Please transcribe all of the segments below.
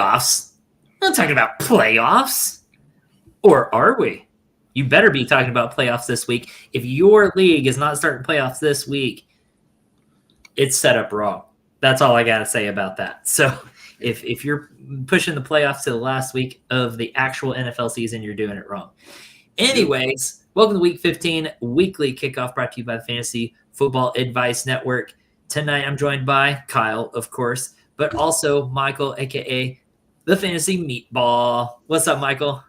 playoffs. I'm not talking about playoffs. Or are we? You better be talking about playoffs this week. If your league is not starting playoffs this week, it's set up wrong. That's all I got to say about that. So if you're pushing the playoffs to the last week of the actual NFL season, you're doing it wrong. Anyways, welcome to Week 15, weekly kickoff brought to you by the Fantasy Football Advice Network. Tonight, I'm joined by Kyle, of course, but also Michael, a.k.a. the Fantasy Meatball. What's up, Michael?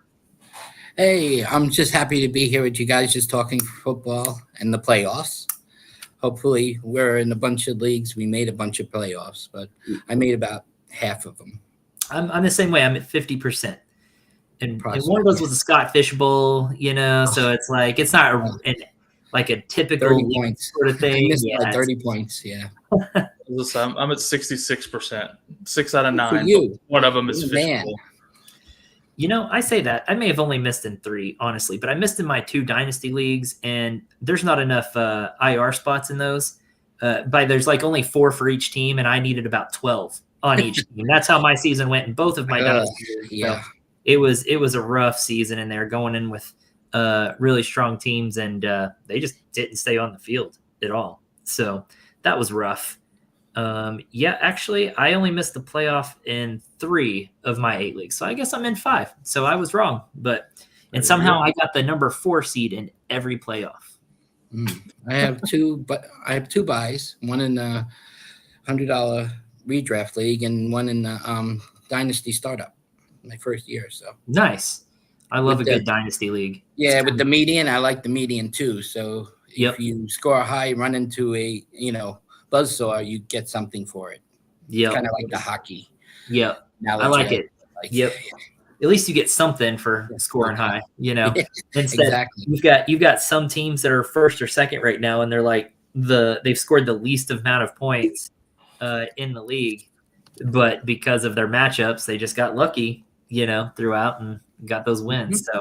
Hey, I'm just happy to be here with you guys, just talking football and the playoffs. Hopefully, we're in a bunch of leagues. We made a bunch of playoffs, but I made about half of them. I'm the same way. I'm at 50%. And one of those was a Scott Fish Bowl, so it's like it's not like a typical 30 points sort of thing. I missed by 30 points, yeah. Listen, I'm at 66%. 6 out of 9. For you. One of them is Fish Bowl. I say that. I may have only missed in 3, honestly, but I missed in my 2 dynasty leagues, and there's not enough IR spots in those. There's like only 4 for each team, and I needed about 12 on each team. That's how my season went in both of my dynasty leagues. Yeah. So it was a rough season in there, going in with really strong teams, and they just didn't stay on the field at all. So that was rough. Actually, I only missed the playoff in 3 of my 8 leagues. So I guess I'm in 5. So I was wrong, and somehow I got the number 4 seed in every playoff. I have 2 buys, one in the $100 redraft league and one in the dynasty startup, my first year. So nice. I love a good dynasty league. Yeah, with the median, I like the median too. So if you score high, run into a buzzsaw, you get something for it. Yeah, kind of like the hockey. Yep, I like it. Yep. At least you get something for scoring high. Instead, exactly. You've got some teams that are first or second right now, and they're like they've scored the least amount of points in the league, but because of their matchups, they just got lucky, throughout and got those wins. So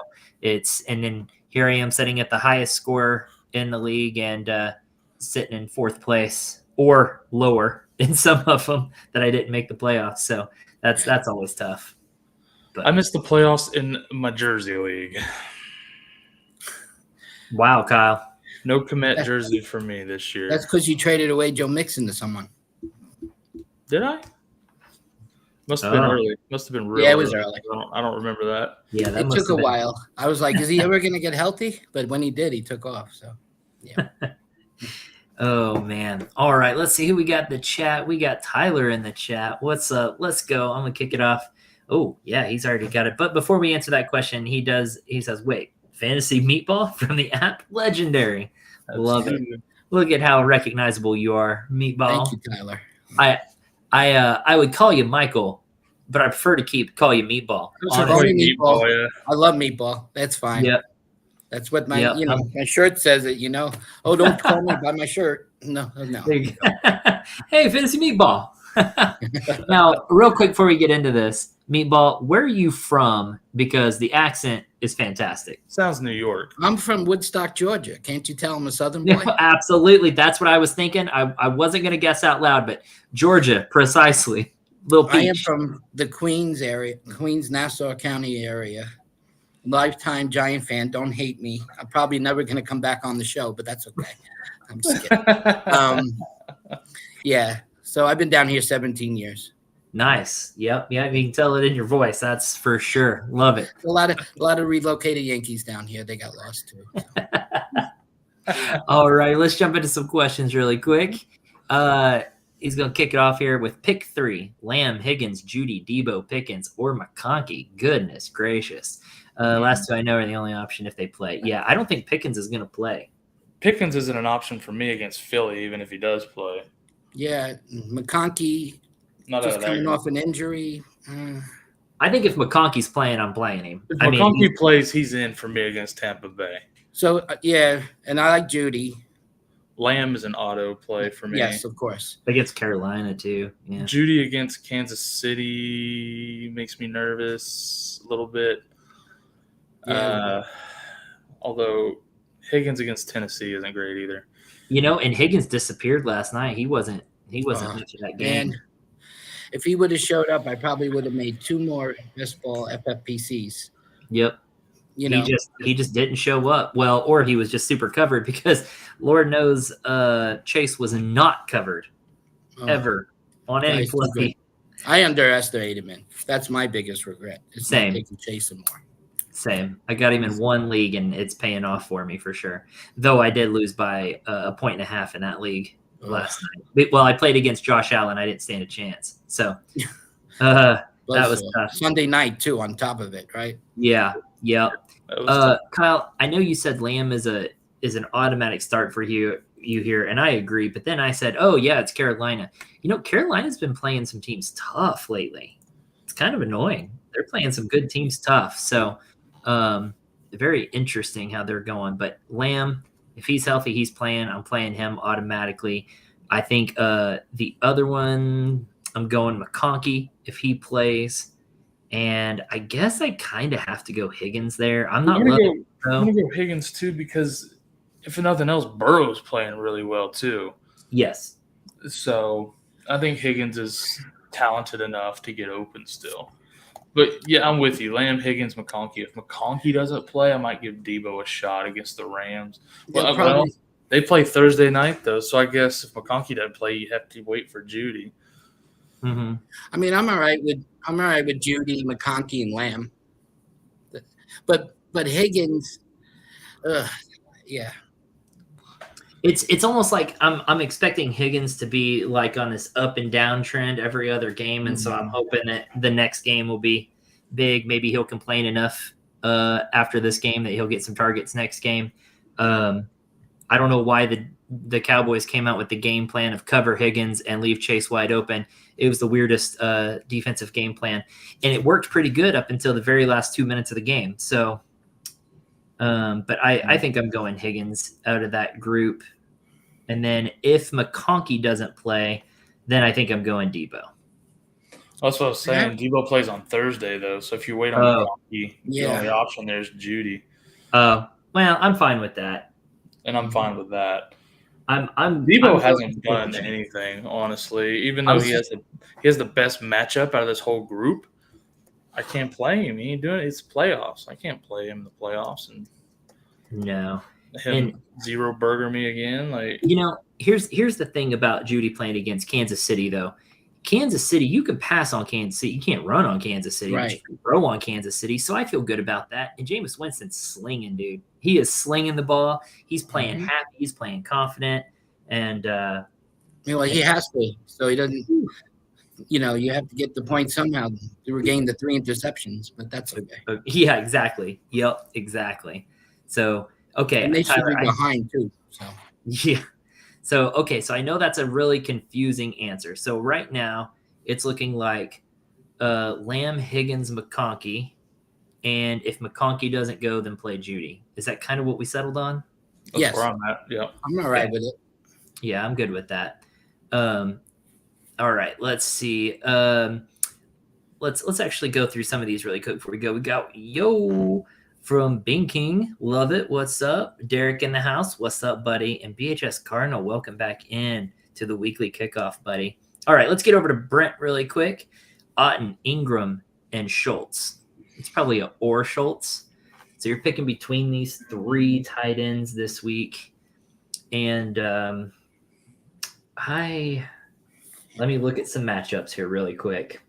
and then here I am sitting at the highest score in the league and sitting in 4th place or lower in some of them that I didn't make the playoffs. So that's always tough. But I missed the playoffs in my Jersey league. Wow, Kyle. No commit jersey for me this year. That's because you traded away Joe Mixon to someone. Did I? Must have been early. Must have been real. Yeah, it was early. I don't remember that. Yeah, it took a while. I was like, is he ever going to get healthy? But when he did, he took off. So, yeah. Oh, man. All right, let's see who we got in the chat. We got Tyler in the chat. What's up? Let's go. I'm going to kick it off. Oh, yeah, he's already got it. But before we answer that question, he says, wait, Fantasy Meatball from the app? Legendary. Love it. Look at how recognizable you are, Meatball. Thank you, Tyler. I would call you Michael, but I prefer to call you Meatball. Meatball. Yeah. I love Meatball. That's fine. Yep. That's what my my shirt says it, Oh, don't call me by my shirt. No. Hey, Fantasy Meatball. Now, real quick before we get into this, Meatball, where are you from? Because the accent is fantastic. Sounds New York. I'm from Woodstock, Georgia. Can't you tell I'm a Southern boy? Absolutely. That's what I was thinking. I wasn't going to guess out loud, but Georgia, precisely. Little Peach. I am from the Queens area, Nassau County area. Lifetime Giant fan. Don't hate me. I'm probably never going to come back on the show, but that's okay. I'm just kidding. Yeah. So I've been down here 17 years. Nice. Yep. Yeah. You can tell it in your voice. That's for sure. Love it. A lot of relocated Yankees down here. They got lost too. So. All right. Let's jump into some questions really quick. He's going to kick it off here with pick 3. Lamb, Higgins, Judy, Debo, Pickens, or McConkey. Goodness gracious. Last 2 I know are the only option if they play. Yeah, I don't think Pickens is going to play. Pickens isn't an option for me against Philly, even if he does play. Yeah, McConkey just coming off an injury. I think if McConkey's playing, I'm playing him. If McConkey plays, he's in for me against Tampa Bay. So, and I like Judy. Lamb is an auto play for me. Yes, of course. Against Carolina, too. Yeah. Judy against Kansas City makes me nervous a little bit. Yeah. Although Higgins against Tennessee isn't great either. And Higgins disappeared last night. He wasn't much of that game. if he would have showed up, I probably would have made 2 more best ball FFPCs. Yep. You know, he just didn't show up. Well, or he was just super covered because Lord knows Chase was not covered ever on any play. I underestimated him. That's my biggest regret. It's Same. not taking Chase anymore. Same. I got him in one league, and it's paying off for me for sure. Though I did lose by 1.5 points in that league last night. Well, I played against Josh Allen. I didn't stand a chance. So that was tough. Sunday night too, on top of it, right? Yeah. Kyle, I know you said Lamb is an automatic start for you here, and I agree. But then I said, oh yeah, it's Carolina. Carolina's been playing some teams tough lately. It's kind of annoying. They're playing some good teams tough. So very interesting how they're going. But Lamb, if he's healthy, he's playing. I'm playing him automatically. I think the other one, I'm going McConkey if he plays. And I guess I kind of have to go Higgins there. I'm going to go Higgins too because if nothing else, Burrow's playing really well too. Yes. So I think Higgins is talented enough to get open still. But, yeah, I'm with you. Lamb, Higgins, McConkey. If McConkey doesn't play, I might give Debo a shot against the Rams. Well, they play Thursday night, though, so I guess if McConkey doesn't play, you have to wait for Judy. Mm-hmm. I mean, I'm all right with Judy, McConkey, and Lamb. But Higgins, yeah. It's almost like I'm expecting Higgins to be like on this up and down trend every other game, and so I'm hoping that the next game will be big. Maybe he'll complain enough after this game that he'll get some targets next game. I don't know why the Cowboys came out with the game plan of cover Higgins and leave Chase wide open. It was the weirdest defensive game plan, and it worked pretty good up until the very last 2 minutes of the game. So. But I think I'm going Higgins out of that group. And then if McConkey doesn't play, then I think I'm going Debo. That's what I was saying. Yeah. Debo plays on Thursday, though. So if you wait on McConkey, the only option there is Judy. Well, I'm fine with that. And I'm fine with that. Debo hasn't done anything, honestly. Even though he has the best matchup out of this whole group. I can't play him. He ain't doing it. It's playoffs. I can't play him in the playoffs and zero burger me again. Here's the thing about Judy playing against Kansas City though. Kansas City, you can pass on Kansas City. You can't run on Kansas City. Right. You can throw on Kansas City. So I feel good about that. And Jameis Winston's slinging, dude. He is slinging the ball. He's playing happy. He's playing confident. And he has to. So he doesn't. You have to get the point somehow to regain the 3 interceptions, but that's okay. Yeah, exactly. Yep, exactly. So, okay. And they should be behind too. So. Yeah. So, okay. So I know that's a really confusing answer. So right now it's looking like Lamb, Higgins, McConkey. And if McConkey doesn't go, then play Judy. Is that kind of what we settled on? Yes. Where I'm at. Yeah. I'm all right with it. Yeah, I'm good with that. All right, let's see. Let's actually go through some of these really quick before we go. We got Yo from Bing King. Love it. What's up? Derek in the house. What's up, buddy? And BHS Cardinal, welcome back in to the weekly kickoff, buddy. All right, let's get over to Brent really quick. Otten, Ingram, and Schultz. It's probably a or Schultz. So you're picking between these 3 tight ends this week. And let me look at some matchups here really quick.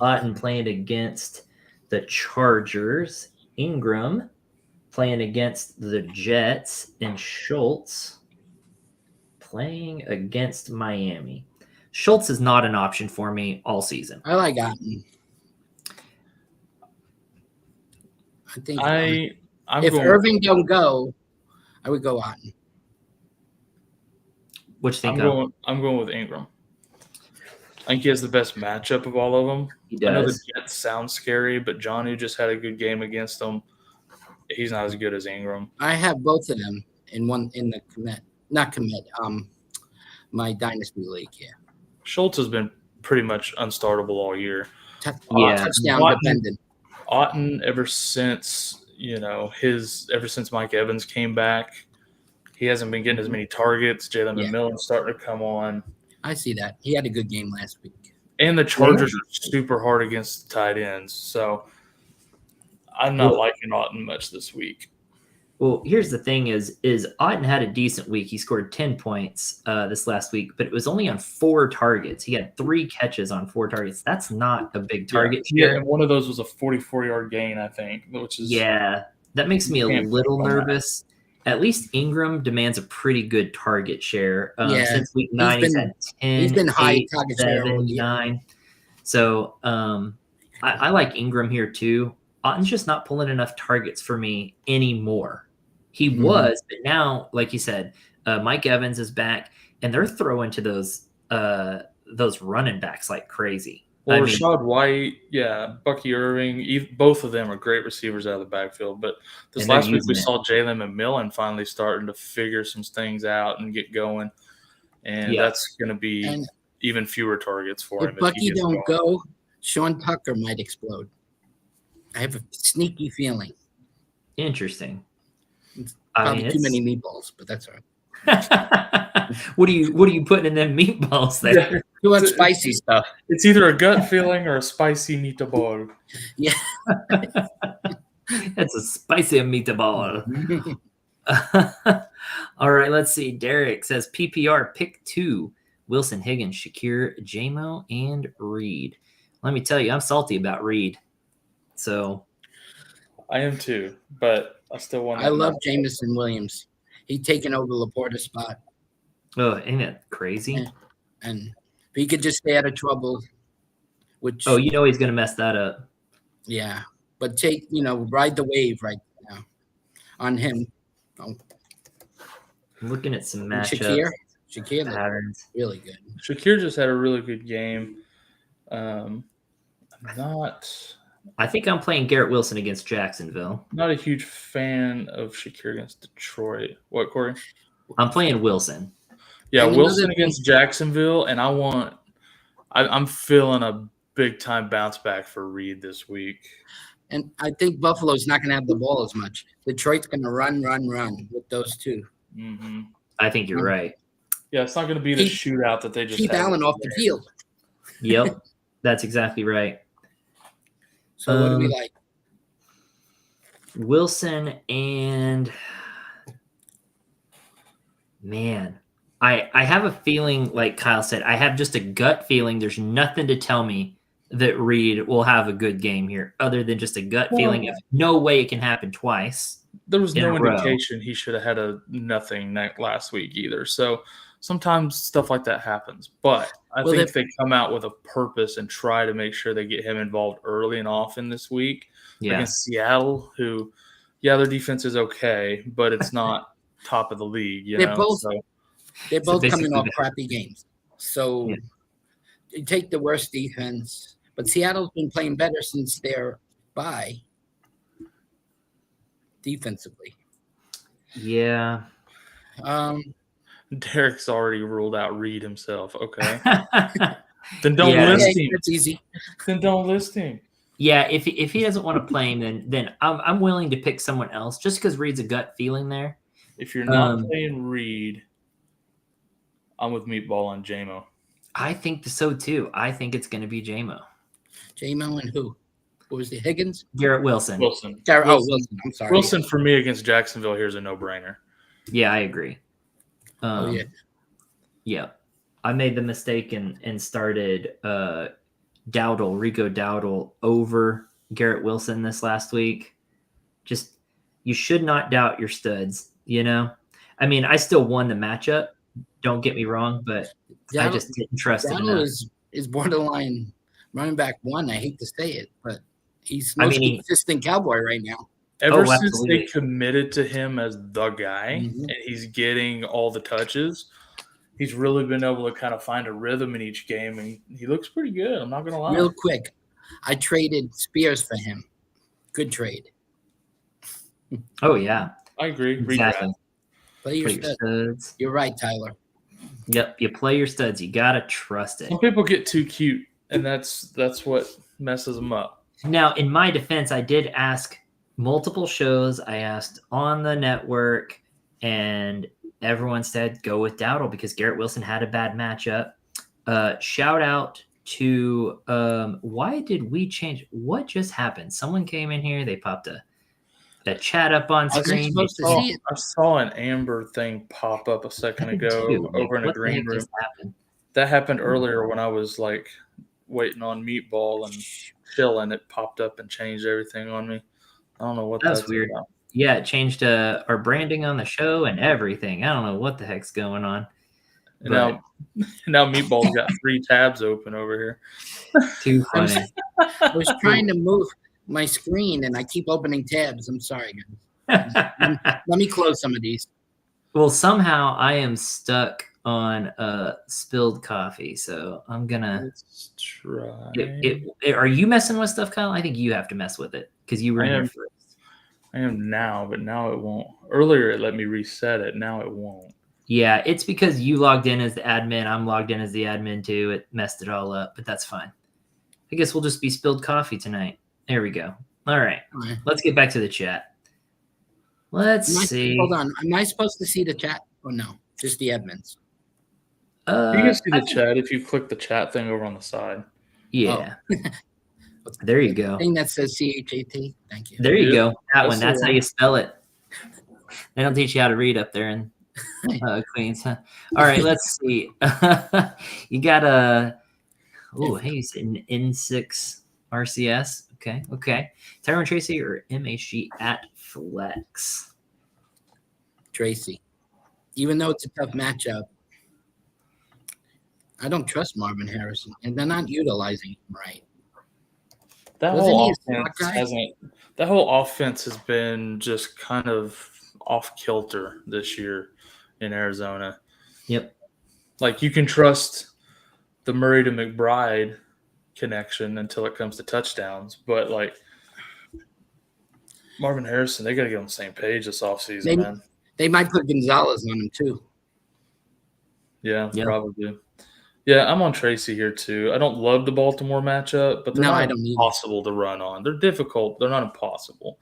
Otten playing against the Chargers. Ingram playing against the Jets. And Schultz playing against Miami. Schultz is not an option for me all season. I like Otten. I think if Irving don't go, I would go Otten. What you think? I'm going with Ingram. I think he has the best matchup of all of them. He does. I know the Jets sound scary, but Jonnu just had a good game against them. He's not as good as Ingram. I have both of them in the my dynasty league. Yeah. Schultz has been pretty much unstartable all year. Touchdown dependent. Otten ever since Mike Evans came back, he hasn't been getting as many targets. Jalen McMillan's starting to come on. I see that. He had a good game last week. And the Chargers are super hard against tight ends, so I'm not liking Auten much this week. Well, here's the thing: is Auten had a decent week. He scored 10 points this last week, but it was only on 4 targets. He had 3 catches on 4 targets. That's not a big target share. Yeah, and one of those was a 44-yard gain, I think, which is that makes me a little nervous. At least Ingram demands a pretty good target share. Since week 9, he's had 10. He's been high 8, target 7, share. 9. So I like Ingram here too. Otten's just not pulling enough targets for me anymore. He was, but now, like you said, Mike Evans is back, and they're throwing to those running backs like crazy. Well, Rashad White, Bucky Irving, both of them are great receivers out of the backfield. But this last week we saw Jalen McMillan finally starting to figure some things out and get going, and that's going to be even fewer targets for him. If Bucky don't go, Sean Tucker might explode. I have a sneaky feeling. Interesting. Probably too many meatballs, but that's all right. What are you putting in them meatballs there? Too much spicy stuff. It's either a gut feeling or a spicy meatball. Yeah. That's a spicy meatball. All right, let's see. Derek says PPR pick 2. Wilson, Higgins, Shakir, J-Mo, and Reed. Let me tell you, I'm salty about Reed. So I am too, but I still want to. I love Jameson Williams. He's taken over Laporta's spot. Oh, ain't that crazy? And if he could just stay out of trouble, which he's going to mess that up. Yeah, but ride the wave right now on him. I'm looking at some matchups. Shakir patterns. Really good. Shakir just had a really good game. I think I'm playing Garrett Wilson against Jacksonville. Not a huge fan of Shakir against Detroit. What, Corey? I'm playing Wilson. Yeah, Wilson against Jacksonville, and I'm feeling a big-time bounce back for Reed this week. And I think Buffalo's not going to have the ball as much. Detroit's going to run with those two. Mm-hmm. I think you're right. Yeah, it's not going to be the shootout that they just keep Allen off the field. Yep, that's exactly right. So what do we like? Wilson and man, I have a feeling, like Kyle said, I have just a gut feeling. There's nothing to tell me that Reed will have a good game here, other than just a gut feeling of no way it can happen twice. There was no indication he should have had a nothing last week either. So sometimes stuff like that happens. But I think they come out with a purpose and try to make sure they get him involved early and often this week against Seattle, who, their defense is okay, but it's not top of the league. They're both coming off crappy games. So you take the worst defense. But Seattle's been playing better since their bye defensively. Yeah. Derek's already ruled out Reed himself. Okay. Then don't list him. That's easy. Then don't list him. Yeah, if he doesn't want to play him, then I'm willing to pick someone else just because Reed's a gut feeling there. If you're not playing Reed, I'm with Meatball on J-Mo. I think so too. I think it's going to be J-Mo. J-Mo and who? What was the Higgins? Garrett Wilson. Wilson. Wilson. I'm sorry. Wilson for me against Jacksonville. Here's a no-brainer. Yeah, I agree. Yeah. I made the mistake and started Rico Dowdle over Garrett Wilson this last week. Just, you should not doubt your studs, I mean, I still won the matchup. Don't get me wrong, but I just didn't trust him enough. Is borderline running back 1. I hate to say it, but he's most consistent Cowboy right now. Ever since they committed to him as the guy and he's getting all the touches, he's really been able to kind of find a rhythm in each game, and he looks pretty good. I'm not going to lie. Real quick, I traded Spears for him. Good trade. Oh, yeah. I agree. Exactly. Play your studs. You're right, Tyler. Yep, you play your studs. You got to trust it. Some people get too cute, and that's what messes them up. Now, in my defense, I did ask multiple shows. I asked on the network, and everyone said go with Dowdle because Garrett Wilson had a bad matchup. Shout out to why did we change? What just happened? Someone came in here. They popped a chat up on I wasn't screen. supposed to see it. I saw an amber thing pop up a second ago over in the What the green heck room. just happened? That happened earlier when I was like waiting on Meatball and chilling. It popped up and changed everything on me. I don't know what That's that's weird. about. Yeah, it changed our branding on the show and everything. I don't know what the heck's going on. And now Meatball's got 3 tabs open over here. Too funny. I was trying to move my screen and I keep opening tabs. I'm sorry, guys. Let me close some of these. Well, somehow I am stuck on spilled coffee, so I'm gonna. Let's try. Are you messing with stuff, Kyle? I think you have to mess with it because you were in here first. I am now, but now it won't. Earlier it let me reset it. Now it won't. Yeah, it's because you logged in as the admin. I'm logged in as the admin too. It messed it all up, but that's fine. I guess we'll just be spilled coffee tonight. There we go. All right. Let's get back to the chat. Let's see. Hold on. Am I supposed to see the chat or no? Just the admins. You can see the chat if you click the chat thing over on the side. Yeah. There you go. Thing that says CHAT. Thank you. There you go. That one. That's how you spell it. They don't teach you how to read up there in Queens. Huh? All right, let's see. You got a hey, you said an N6 RCS. Okay. Tyrone Tracy or MHG at flex? Tracy. Even though it's a tough matchup, I don't trust Marvin Harrison, and they're not utilizing him right. That whole offense has been just kind of off kilter this year in Arizona. Yep. Like you can trust the Murray to McBride connection until it comes to touchdowns, but like Marvin Harrison, they got to get on the same page this offseason, man. They might put Gonzalez on him too. Yeah, probably. Yeah, I'm on Tracy here too. I don't love the Baltimore matchup, but they're not impossible to run on. They're difficult. They're not impossible.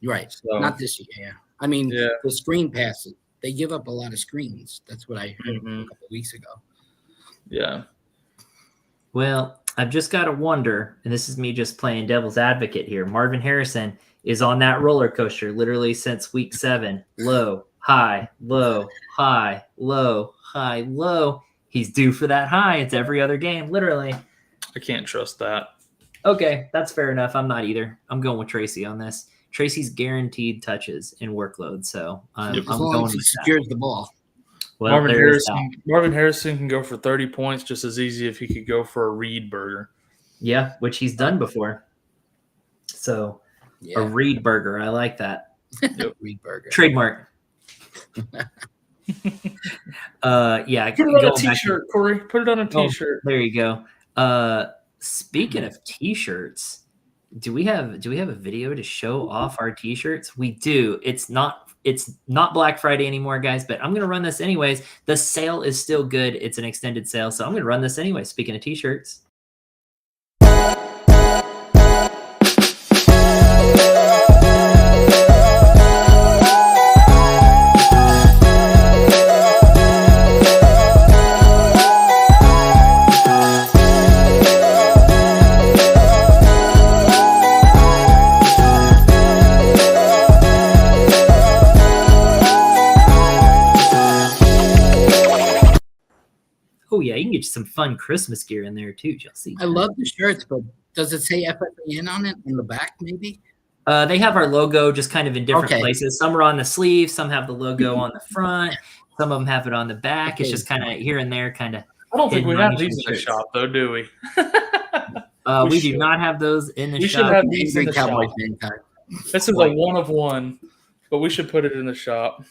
Right. So, not this year. Yeah. I mean, the screen passes. They give up a lot of screens. That's what I heard a couple of weeks ago. Yeah. Well, I've just got to wonder, and this is me just playing devil's advocate here. Marvin Harrison is on that roller coaster literally since week 7. Low, high, low, high, low, high, low. He's due for that high. It's every other game, literally. I can't trust that. Okay, that's fair enough. I'm not either. I'm going with Tracy on this. Tracy's guaranteed touches and workload, so I'm going with that. Secures the ball. Well, Marvin Harrison can go for 30 points just as easy if he could go for a Reed burger. Yeah, which he's done before. So a Reed burger, I like that. Reed burger. Trademark. Put it on a t-shirt, Corey. Put it on a t-shirt. There you go. Speaking of t-shirts, do we have a video to show off our t-shirts? We do. It's not Black Friday anymore, guys, but I'm gonna run this anyways. The sale is still good. It's an extended sale, so I'm gonna run this anyway. Speaking of t-shirts. Oh yeah, you can get some fun Christmas gear in there too, Chelsea. I love the shirts, but does it say FFAN on it in the back? Maybe. They have our logo just kind of in different places. Some are on the sleeve, some have the logo on the front, some of them have it on the back. It's just kind of here and there, kind of. I don't think we have these in the shop, though, do we? We do not have those in the shop. We should have these in the shop. This is a one of one, but we should put it in the shop.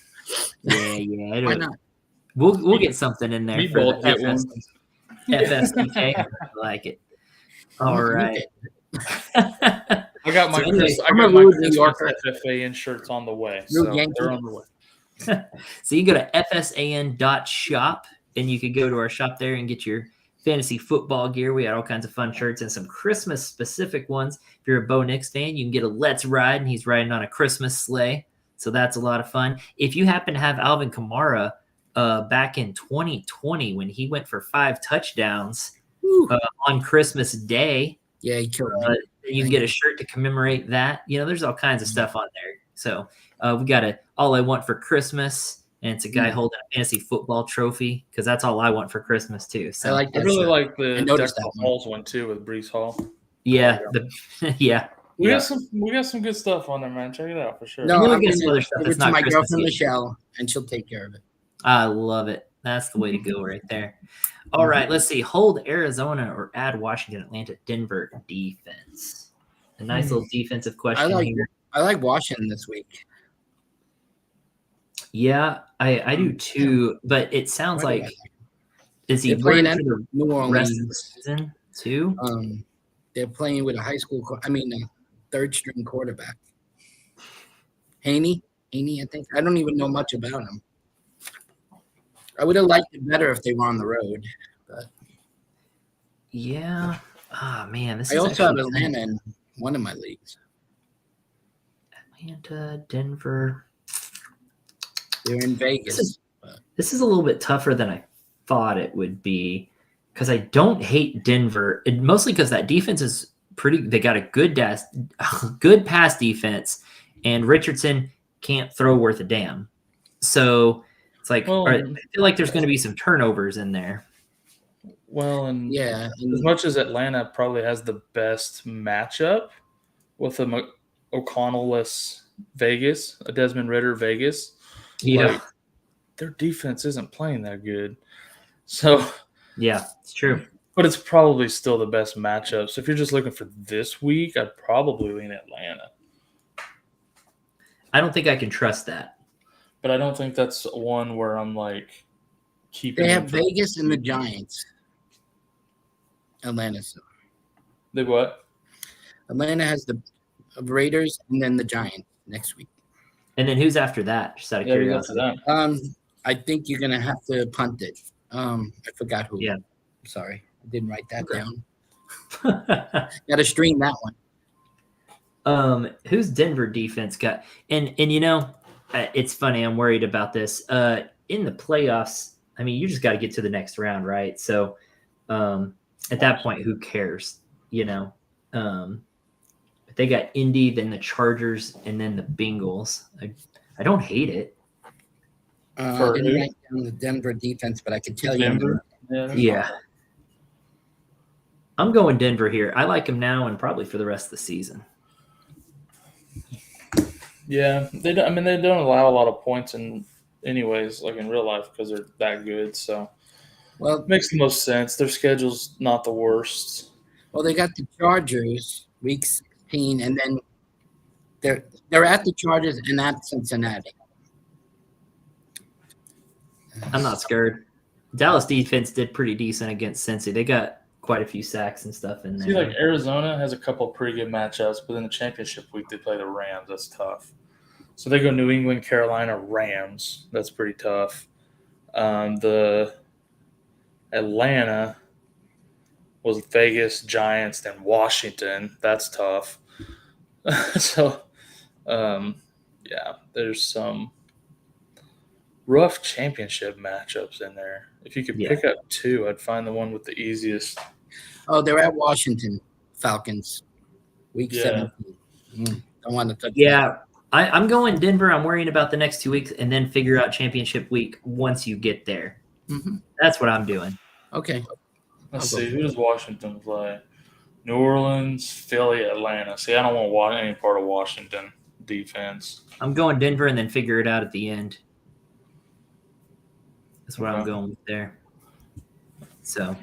Yeah. Why not? We'll get something in there for the FSDK. I like it. All right. I got my Christmas FFAN shirts on the way. So they're on the way. So you go to fsan.shop and you could go to our shop there and get your fantasy football gear. We got all kinds of fun shirts and some Christmas specific ones. If you're a Bo Nix fan, you can get a Let's Ride, and he's riding on a Christmas sleigh. So that's a lot of fun. If you happen to have Alvin Kamara back in 2020 when he went for 5 touchdowns, Woo. On Christmas Day. Yeah, he killed me. You can get a shirt to commemorate that. There's all kinds of stuff on there. So we got All I Want for Christmas, and it's a guy holding a fantasy football trophy because that's all I want for Christmas too. So I like I that really shirt. like I the noticed Deck that the one. Halls one too with Brees Hall. yeah, yeah. We got some good stuff on there, man. Check it out for sure. No, And then we I'm get gonna some other stuff give that's it to not my Christmas girlfriend yet. Michelle, and she'll take care of it. I love it. That's the way to go right there. All right, let's see. Hold Arizona or add Washington, Atlanta, Denver defense. A nice little defensive question here. I like Washington this week. Yeah, I do too. But it sounds Why do I like like is he They're playing worried for at New the rest of the Orleans. season too? They're playing with a third string quarterback. Haney, I think. I don't even know much about him. I would have liked it better if they were on the road. But Yeah. Man, this I is also have actually Atlanta in one of my leagues. Atlanta, Denver. They're in Vegas. This is a little bit tougher than I thought it would be because I don't hate Denver, mostly because that defense is pretty. They got a good pass defense, and Richardson can't throw worth a damn. So it's like I feel like there's going to be some turnovers in there. Well, and Yeah, as much as Atlanta probably has the best matchup with a O'Connell-less Vegas, a Desmond Ridder Vegas, their defense isn't playing that good. So yeah, it's true. But it's probably still the best matchup. So if you're just looking for this week, I'd probably lean Atlanta. I don't think I can trust that. But I don't think that's one where I'm like keeping. They have Vegas and the Giants. Atlanta. They what? Atlanta has the Raiders and then the Giants next week. And then who's after that? Just out of curiosity. I think you're gonna have to punt it. I forgot who. Yeah. Sorry, I didn't write that down. Got to stream that one. Who's Denver defense got? And it's funny. I'm worried about this. In the playoffs, I mean, you just got to get to the next round, right? So, at that point, who cares? They got Indy, then the Chargers, and then the Bengals. I don't hate it. I didn't write down the Denver defense, but I could tell Denver? you. Yeah. I'm going Denver here. I like them now and probably for the rest of the season. Yeah, they don't allow a lot of points anyways, like in real life, because they're that good. So, well, it makes the most sense. Their schedule's not the worst. Well, they got the Chargers week 16, and then they're at the Chargers and at Cincinnati. I'm not scared. Dallas defense did pretty decent against Cincy. They got quite a few sacks and stuff in there. See, like Arizona has a couple of pretty good matchups, but in the championship week they play the Rams. That's tough. So they go New England, Carolina, Rams. That's pretty tough. The Atlanta was Vegas, Giants, then Washington. That's tough. So, yeah, there's some rough championship matchups in there. If you could pick up two, I'd find the one with the easiest. Oh, they're at Washington Falcons, week 17. Don't want to touch that. I'm going Denver. I'm worrying about the next 2 weeks and then figure out championship week once you get there. Mm-hmm. That's what I'm doing. Okay. Let's see. Who does Washington play? New Orleans, Philly, Atlanta. See, I don't want any part of Washington defense. I'm going Denver and then figure it out at the end. That's what I'm going with there. So,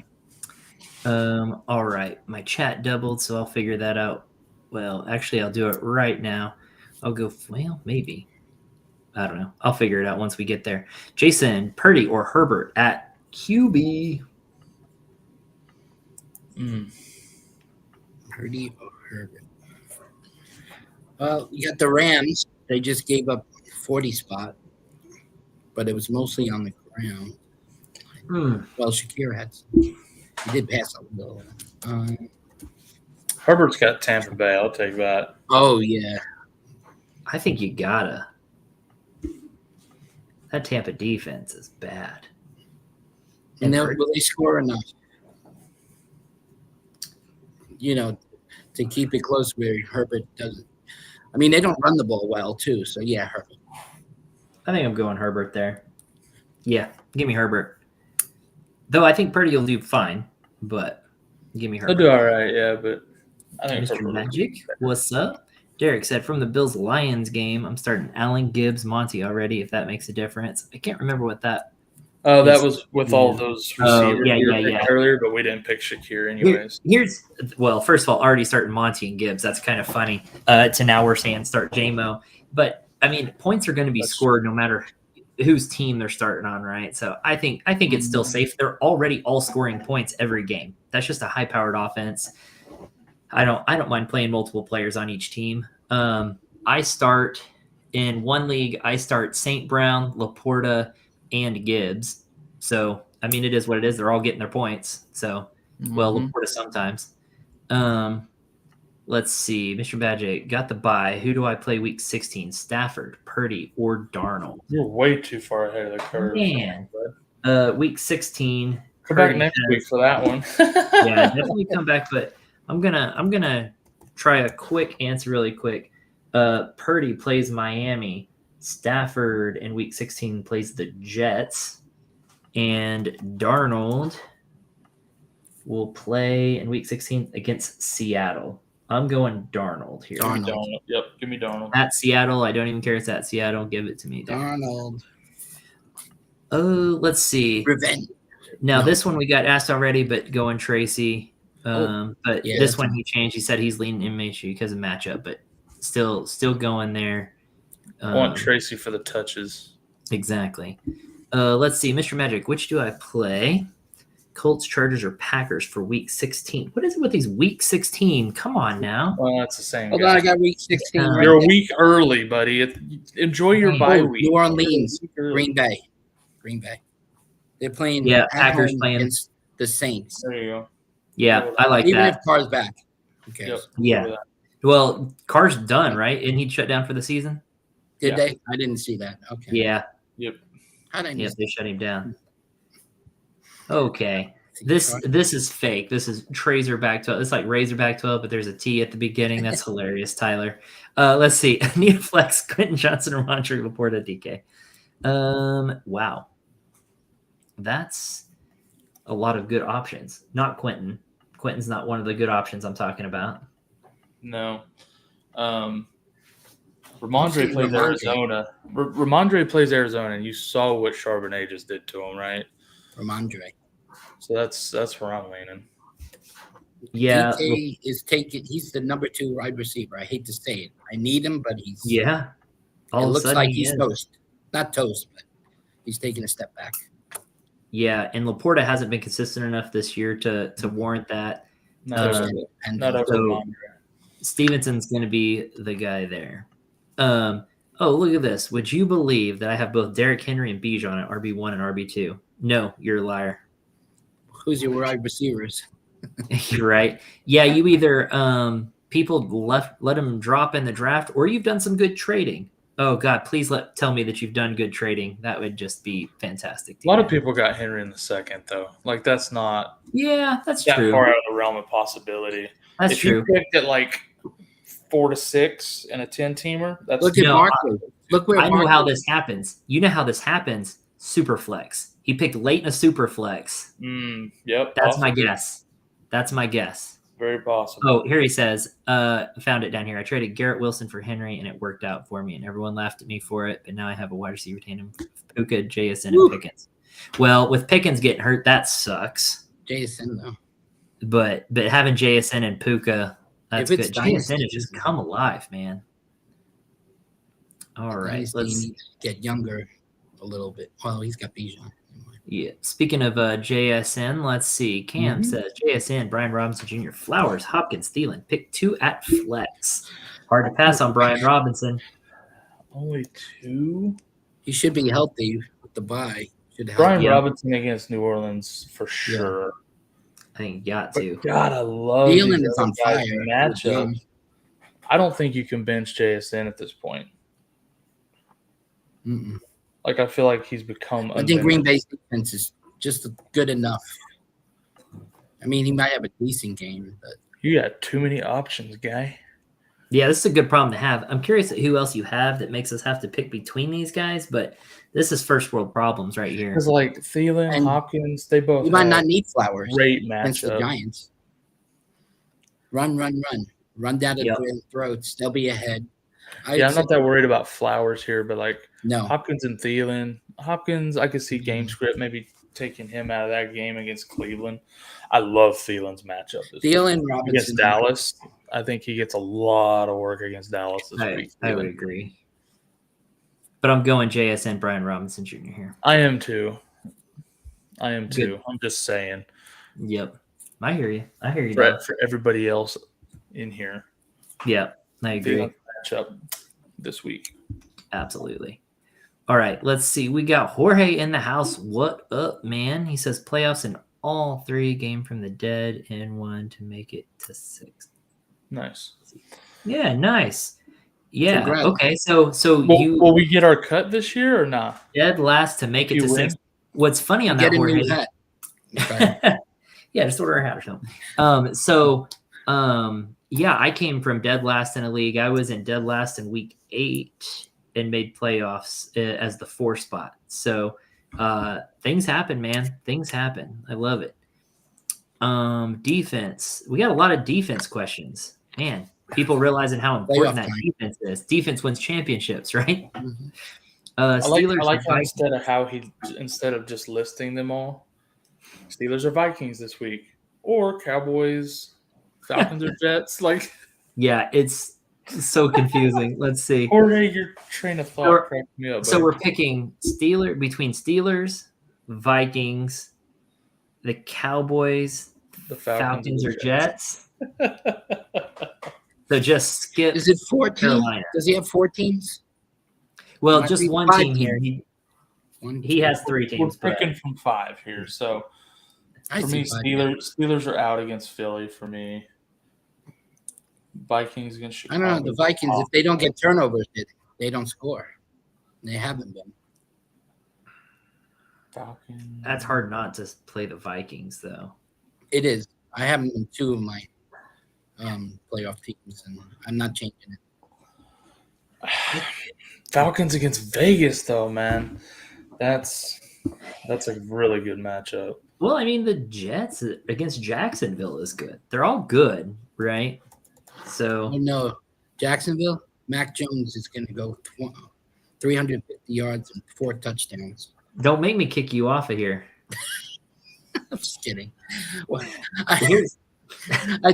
all right. My chat doubled, so I'll figure that out. Well, actually, I'll do it right now. I'll go, maybe. I don't know. I'll figure it out once we get there. Jason, Purdy, or Herbert at QB? Purdy or Herbert? Well, you got the Rams. They just gave up 40 spot, but it was mostly on the ground. Well, Shakir had some. He did pass a little. Herbert's got Tampa Bay. I'll take that. Oh, yeah. I think you gotta. That Tampa defense is bad. And will they score enough? to keep it close where Herbert doesn't. I mean, they don't run the ball well too. So yeah, Herbert. I think I'm going Herbert there. Yeah, give me Herbert. Though I think Purdy will do fine, but give me Herbert. He'll do all right, yeah, but I think Mr. Herbert will Magic, be better. what's up? Derek said, from the Bills-Lions game, I'm starting Allen, Gibbs, Monty already, if that makes a difference. I can't remember what that Oh, that is. was with all those Oh, receivers yeah, we were yeah, picking yeah. earlier, but we didn't pick Shakir anyways. Well, first of all, already starting Monty and Gibbs. That's kind of funny. To now we're saying start JMO. But, I mean, points are going to be scored no matter whose team they're starting on, right? So I think it's still safe. They're already all scoring points every game. That's just a high-powered offense. I don't mind playing multiple players on each team. I start in one league. I start St. Brown, Laporta, and Gibbs. So I mean, it is what it is. They're all getting their points. So Laporta sometimes. Let's see. Mr. Badgett got the bye. Who do I play week 16? Stafford, Purdy, or Darnold? You're way too far ahead of the curve. Man. Week 16. Come back next week for that one. Yeah, definitely come back. But I'm gonna try a quick answer really quick. Purdy plays Miami. Stafford in week 16 plays the Jets. And Darnold will play in week 16 against Seattle. I'm going Darnold here. Darnold. Yep, give me Darnold. At Seattle, I don't even care if it's at Seattle. Give it to me. Darnold. Oh, let's see. Revenge. Now, this one we got asked already, but going Tracy. But yeah, this one he changed. He said he's leaning MHU because of matchup, but still going there. I want Tracy for the touches. Exactly. Let's see. Mr. Magic, which do I play? Colts, Chargers, or Packers for week 16? What is it with these week 16? Come on now. Well, that's the same. Hold on, I got week 16. Right You're there. a week early, buddy. Enjoy your bye week. New Orleans, Green Bay. They're playing. Yeah, Packers playing against the Saints. There you go. Yeah, I like Even that. if Carr's back. Who cares? Yep. Yeah. Well, Carr's done, right? And he shut down for the season? Did they? I didn't see that. Okay. Yeah. Yep. How did I Yeah, miss they shut him down. Okay. This is fake. This is Razorback 12. It's like Razorback 12, but there's a T at the beginning. That's hilarious, Tyler. Let's see. Need a flex, Quentin Johnson, or Montre Laporta, DK. Wow. That's a lot of good options. Not Quentin. Quentin's not one of the good options I'm talking about. No. Ramondre plays Arizona. Ramondre plays Arizona, and you saw what Charbonnet just did to him, right? Ramondre. So that's where I'm leaning. Yeah. DK is taking. He's the number 2 wide receiver. I hate to say it. I need him, but he's. Yeah. It looks like he's toast. Not toast, but he's taking a step back. Yeah, and Laporta hasn't been consistent enough this year to warrant that. Not over Ramondre. Stevenson's going to be the guy there. Oh, look at this. Would you believe that I have both Derrick Henry and Bijan at RB1 and RB2? No, you're a liar. Who's your wide receivers? You're right. Yeah, you either people let him drop in the draft, or you've done some good trading. Oh God, please tell me that you've done good trading. That would just be fantastic. A lot of people got Henry in the second, though. Like that's not. Yeah, that's that true. far out of the realm of possibility. That's true. If you picked at like 4 to 6 and a 10-teamer, that's look at Barkley. Look where I know how this happens. You know how this happens. Superflex. He picked late in a superflex. Yep. That's my guess. That's my guess. Very possible. Oh, here he says, found it down here. I traded Garrett Wilson for Henry, and it worked out for me, and everyone laughed at me for it, but now I have a wide receiver tandem, Puka, JSN, and Pickens. Well, with Pickens getting hurt, that sucks. JSN, though. But having JSN and Puka, that's good. JSN has just come alive, man. All right. Let's get younger a little bit. Well, he's got Bijan. Yeah. Speaking of JSN, let's see. Cam says JSN, Brian Robinson Jr., Flowers, Hopkins, Thielen. Pick 2 at flex. Hard to pass on Brian Robinson. Only 2? He should be healthy with the bye. Brian Robinson against New Orleans for sure. Yeah. I think you got to. But God, I love Thielen is on fire. Matchup. I don't think you can bench JSN at this point. Like, I feel like he's become. I think Green Bay's defense is just good enough. I mean, he might have a decent game, but You got too many options, guy. Yeah, this is a good problem to have. I'm curious at who else you have that makes us have to pick between these guys, but this is first world problems right here. Because like Thielen, And Hopkins, they both You might have not need Flowers great against the matchup. Giants. Run down the Yep. throats. They'll be ahead. Yeah, I'm not that worried about Flowers here, but like No. Hopkins and Thielen. Hopkins, I could see game script maybe taking him out of that game against Cleveland. I love Thielen's matchup this Thielen, week. Robinson. Against Dallas. I think he gets a lot of work against Dallas this week. I would agree. But I'm going JSN Brian Robinson Jr. here. I am too. Good. I'm just saying. Yep. I hear you. For everybody else in here. Yep. I agree. Thielen's matchup this week. Absolutely. All right, let's see. We got Jorge in the house. What up, man? He says playoffs in all 3, game from the dead, and 1 to make it to 6. Nice. Yeah, nice. Yeah. Congrats. Okay. So will we get our cut this year or not? dead last to make it to 6. What's funny on that, Get a Jorge? new hat. Yeah, just order a hat or something. Yeah, I came from dead last in a league. I was in dead last in week 8 and made playoffs as the 4 spot. So things happen, man. Things happen. I love it. Defense. We got a lot of defense questions. Man, people realizing how important that defense is. Defense wins championships, right? Mhm. Steelers. I like how instead of just listing them all, Steelers or Vikings this week, or Cowboys, Falcons or Jets. Like, yeah, it's so confusing. Let's see. Jorge, your train of thought cracked me up. So we're picking between Steelers, Vikings, the Cowboys, the Falcons or Jets. So just skip. Is it 14? Carolina. Does he have 4 teams? Well, just one team here. He has 3 teams. We're picking from 5 here. So for me, Steelers are out against Philly for me. Vikings against Chicago. I don't know. The Vikings, if they don't get turnovers, they don't score. They haven't been. Falcons. That's hard not to play the Vikings, though. It is. I have them in 2 of my playoff teams, and I'm not changing it. Falcons against Vegas, though, man. That's a really good matchup. Well, I mean, the Jets against Jacksonville is good. They're all good, right? So no, Jacksonville, Mac Jones is going to go 350 yards and 4 touchdowns. Don't make me kick you off of here. I'm just kidding. Well, I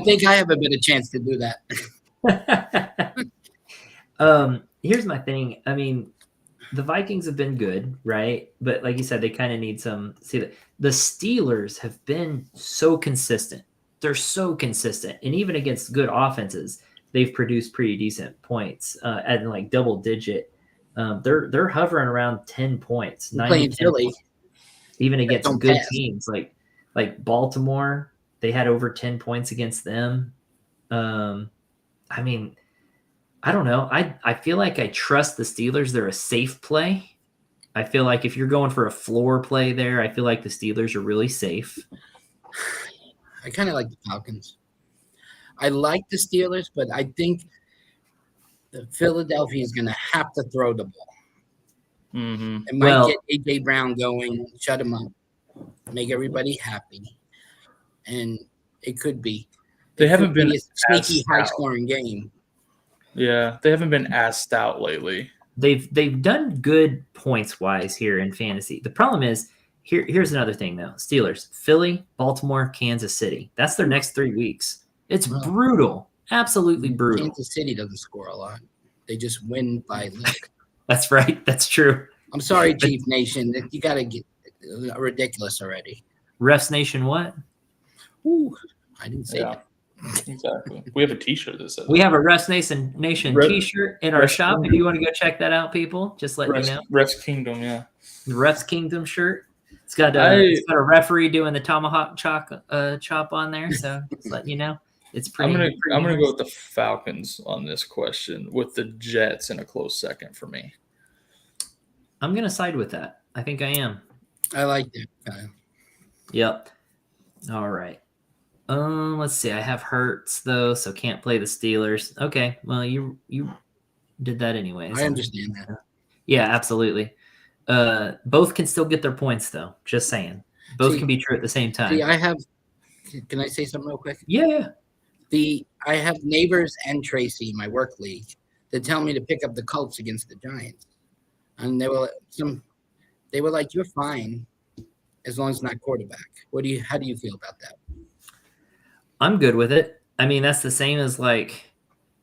think I have a better chance to do that. Here's my thing. I mean, the Vikings have been good, right? But like you said, they kind of need some. See, the Steelers have been so consistent. They're so consistent, and even against good offenses, they've produced pretty decent points at like double digit. They're hovering around 10 points, 9 to 10 points, even against good teams like Baltimore. They had over 10 points against them. I mean, I don't know. I feel like I trust the Steelers. They're a safe play. I feel like if you're going for a floor play there, I feel like the Steelers are really safe. I kind of like the Falcons. I like the Steelers, but I think the Philadelphia is going to have to throw the ball. Mm-hmm. It might get A.J. Brown going, shut him up, make everybody happy. And it could be. They haven't been a sneaky, high-scoring game. Yeah, they haven't been as stout lately. They've done good points-wise here in fantasy. The problem is, here's another thing, though. Steelers, Philly, Baltimore, Kansas City. That's their next 3 weeks. It's brutal. Absolutely brutal. Kansas City doesn't score a lot. They just win by luck. That's right. That's true. I'm sorry, Chief Nation. You got to get ridiculous already. Refs Nation what? Ooh, I didn't say that. Exactly. We have a T-shirt that says. We have a Refs Nation T-shirt in our shop. Kingdom. If you want to go check that out, people, just let me know. Refs Kingdom, yeah. The Refs Kingdom shirt. It's got a referee doing the tomahawk chop on there. So just letting you know, it's pretty. I'm gonna go with the Falcons on this question, with the Jets in a close second for me. I'm gonna side with that. I think I am. I like that, Kyle. Yep. All right. Let's see. I have Hurts though, so can't play the Steelers. Okay, well you did that anyways. I understand that. Yeah, absolutely. Both can still get their points though. Just saying, both can be true at the same time. See, I have. Can I say something real quick? Yeah. I have neighbors and Tracy, my work league, that tell me to pick up the Colts against the Giants, and they were like, "You're fine, as long as it's not quarterback." How do you feel about that? I'm good with it. I mean, that's the same as like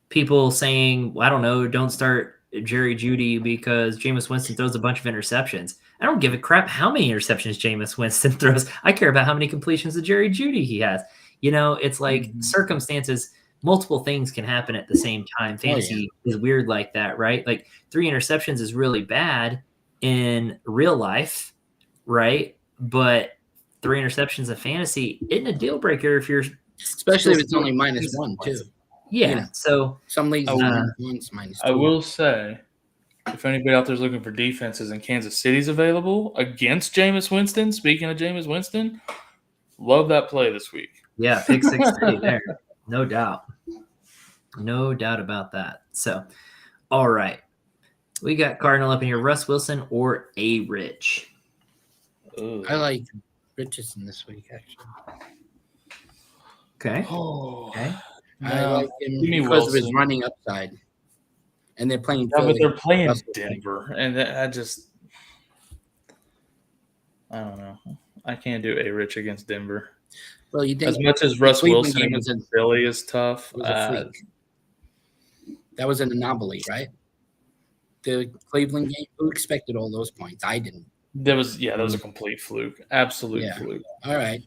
people saying, I don't know, don't start Jerry Jeudy because Jameis Winston throws a bunch of interceptions. I don't give a crap how many interceptions Jameis Winston throws. I care about how many completions of Jerry Jeudy he has. It's like circumstances, multiple things can happen at the same time. Fantasy is weird like that, right? Like 3 interceptions is really bad in real life, right? But 3 interceptions of fantasy isn't a deal breaker if you're especially if it's only -1 too. Yeah. So some leagues -1, -2. I will say, if anybody out there is looking for defenses and Kansas City's available against Jameis Winston, speaking of Jameis Winston, love that play this week. Yeah, pick 6-3 there. No doubt. No doubt about that. So, all right. We got Cardinal up in here. Russ Wilson or A. Rich? Ooh. I like Richardson this week, actually. Okay. Oh. Okay. I like him Give me because of his Wilson. running upside. And they're playing Yeah, but Philly. they're playing Russell. Denver, and I don't know. I can't do A. Rich against Denver. Well, you think As much as Russ Cleveland Wilson game against Philly is tough. was a freak. That was an anomaly, right? The Cleveland game. Who expected all those points? I didn't. That was a complete fluke. Absolute fluke. All right.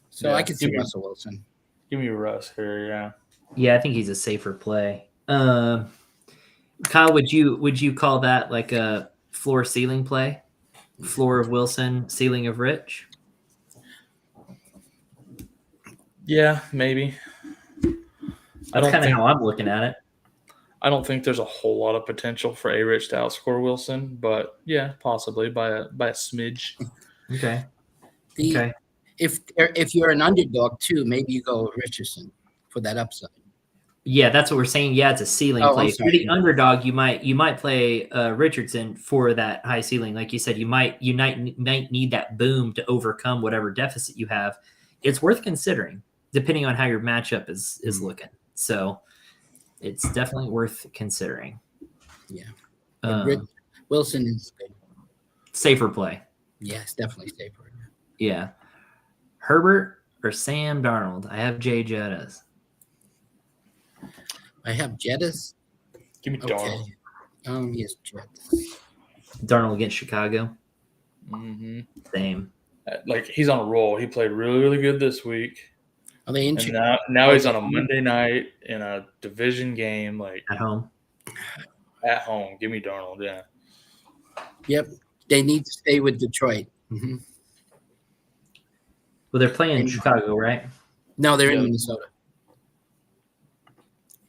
So I can see Russell Wilson. Give me Russ here, yeah. Yeah, I think he's a safer play. Kyle, would you call that like a floor ceiling play? Floor of Wilson, ceiling of Rich? Yeah, maybe. That's kind of how I'm looking at it. I don't think there's a whole lot of potential for A. Rich to outscore Wilson, but yeah, possibly by a smidge. Okay. Okay. If you're an underdog too, maybe you go with Richardson for that upside. Yeah, that's what we're saying. Yeah, it's a ceiling play. If you're the underdog, you might play Richardson for that high ceiling. Like you said, you might need that boom to overcome whatever deficit you have. It's worth considering, depending on how your matchup is looking. So it's definitely worth considering. Yeah. Wilson is good. Safer play. Yes, definitely safer. Yeah. Herbert or Sam Darnold? I have Jay Jettas. I have Jettas. Give me Darnold. Yes, Jettas. Darnold against Chicago. Mm-hmm. Same. Like he's on a roll. He played really, really good this week. Are they in Chicago? Now he's on a Monday night in a division game, like at home. At home. Give me Darnold, yeah. Yep. They need to stay with Detroit. Mm-hmm. Well, they're playing in Chicago, right? No, they're in Minnesota.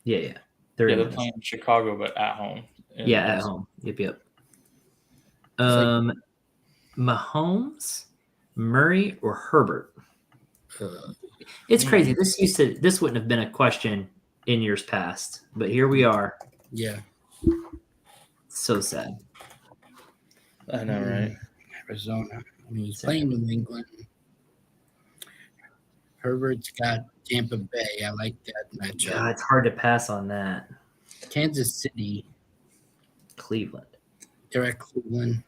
Yeah. They're playing in Chicago, but at home. At home. Yep. Mahomes, Murray, or Herbert? It's crazy. This wouldn't have been a question in years past, but here we are. Yeah. So sad. I know, right? Arizona. I mean, he's playing New England. Herbert's got Tampa Bay. I like that matchup. God, it's hard to pass on that. Kansas City. Cleveland. They're at Cleveland.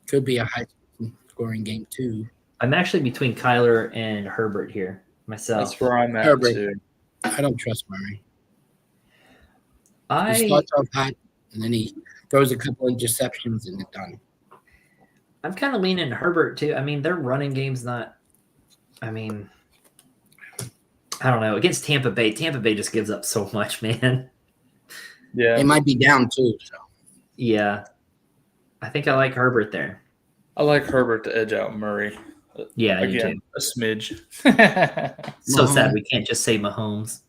Could be a high-scoring game, too. I'm actually between Kyler and Herbert here myself. That's where I'm at, Herbert. too. I don't trust Murray. He starts off hot, and then he throws a couple interceptions, and it's done. I'm kind of leaning Herbert, too. I mean, their running game's not – I mean – I don't know. Against Tampa Bay just gives up so much, man. Yeah. They might be down, too. So. Yeah. I think I like Herbert there. I like Herbert to edge out Murray. Yeah, again, a smidge. So sad we can't just say Mahomes.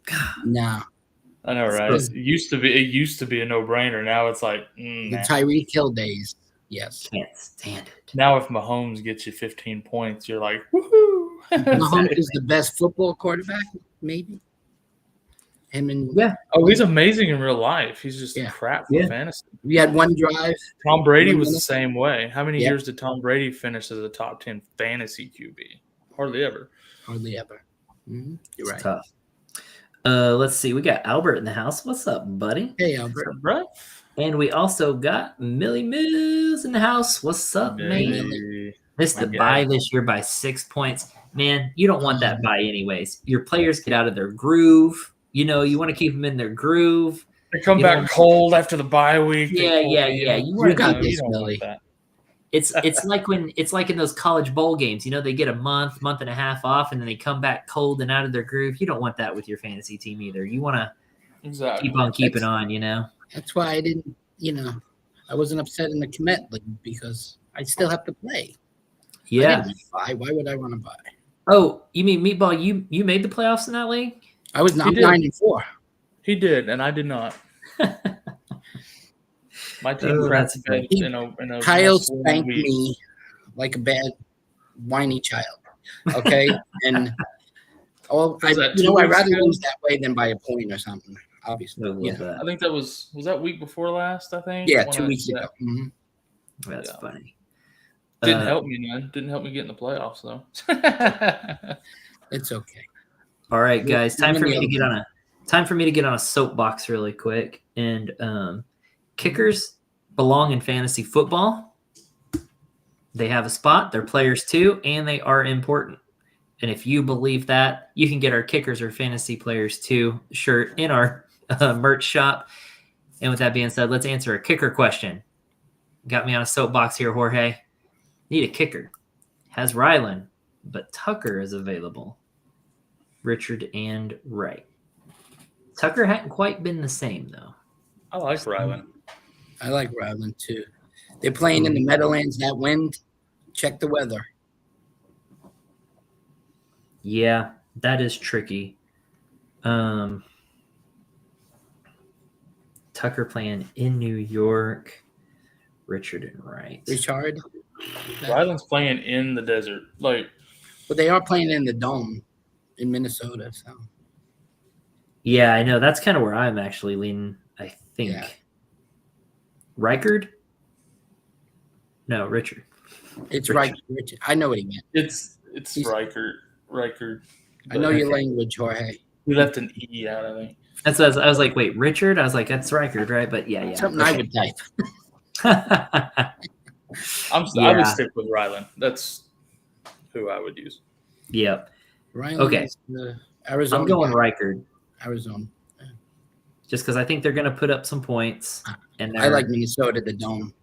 No. I know, right? It used to be a no-brainer. Now it's like the Tyreek Hill days. Yes. Can't stand it. Now if Mahomes gets you 15 points, you're like, woohoo! Mahomes is the best football quarterback, maybe. Him and Oh, he's amazing in real life. He's just Yeah. crap for Yeah. fantasy. we had one drive. Tom Brady 1 was the minute. same way. How many Yeah. years did Tom Brady finish as a top 10 fantasy QB? Hardly ever. Hardly ever. Mm-hmm. You're It's right. tough. Let's see. We got Albert in the house. What's up, buddy? Hey, Albert. Right? And we also got Millie Mills in the house. What's up, man? Maybe. Missed My the guy. bye this year by 6 points. Man, you don't want that bye anyways. Your players get out of their groove. You want to keep them in their groove. They come You back know- cold after the bye week. They Yeah, pull yeah, you. yeah. You got No, this, you don't want Millie. that. It's like in those college bowl games. They get a month and a half off, and then they come back cold and out of their groove. You don't want that with your fantasy team either. You want to Exactly. keep on keeping on. That's why I didn't, I wasn't upset in the Komet league because I still have to play. I Yeah. didn't buy. Why would I want to buy? Oh, you mean Meatball? You made the playoffs in that league? I was did. 9-4. He did, and I did not. My team Oh, crapped that's bed funny. in a Kyle nice warm spanked week. me like a bad, whiny child. Okay, and Was that 2 I'd weeks rather ago? lose that way than by a point or something. Obviously, I love yeah, that. I think that was that week before last. I think. yeah, when 2 I weeks said- ago. Mhm. That's Yeah. funny. Didn't help me, man. Didn't help me get in the playoffs though. It's okay. All right, guys. Time for We're me to in the get on a soapbox really quick. And kickers belong in fantasy football. They have a spot. They're players too, and they are important. And if you believe that, you can get our kickers or fantasy players too shirt in our merch shop. And with that being said, let's answer a kicker question. Got me on a soapbox here, Jorge. Need a kicker. Has Rylan, but Tucker is available. Richard and Wright. Tucker hadn't quite been the same, though. I like Rylan. I like Ryland too. They're playing in the Meadowlands. That wind. Check the weather. Yeah, that is tricky. Tucker playing in New York. Richard and Wright. Richard. Rylan's playing in the desert. Like, But they are playing in the dome in Minnesota. So Yeah, I know. That's kind of where I'm actually leaning, I think. Yeah. Reichard? No, Richard. it's Richard. right. Richard. I know what he meant. it's He's- Reichard. I know your Okay. language, Jorge. We left an E out, I think. That's what I was like, wait, Richard? I was like, that's Reichard, right? But yeah. Something I would type. I would Yeah. stick with Rylan. That's who I would use. Yep. Ryland Okay. is the Arizona. I'm going guy. Reichard Arizona. just because I think they're going to put up some points. And I like Minnesota, the dome,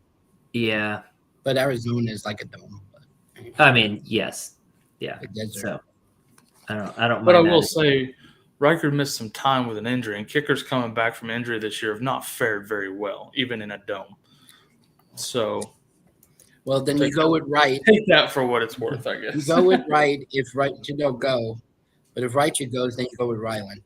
Yeah. but Arizona is like a dome. I mean, yes. Yeah. The desert. So I don't But I mind will that. say, Reichard missed some time with an injury, and kickers coming back from injury this year have not fared very well, even in a dome. So Well, then you go with Wright. take that for what it's worth, I You guess. go with Wright if Wright should go. But if Wright should goes, then you go with Ryland.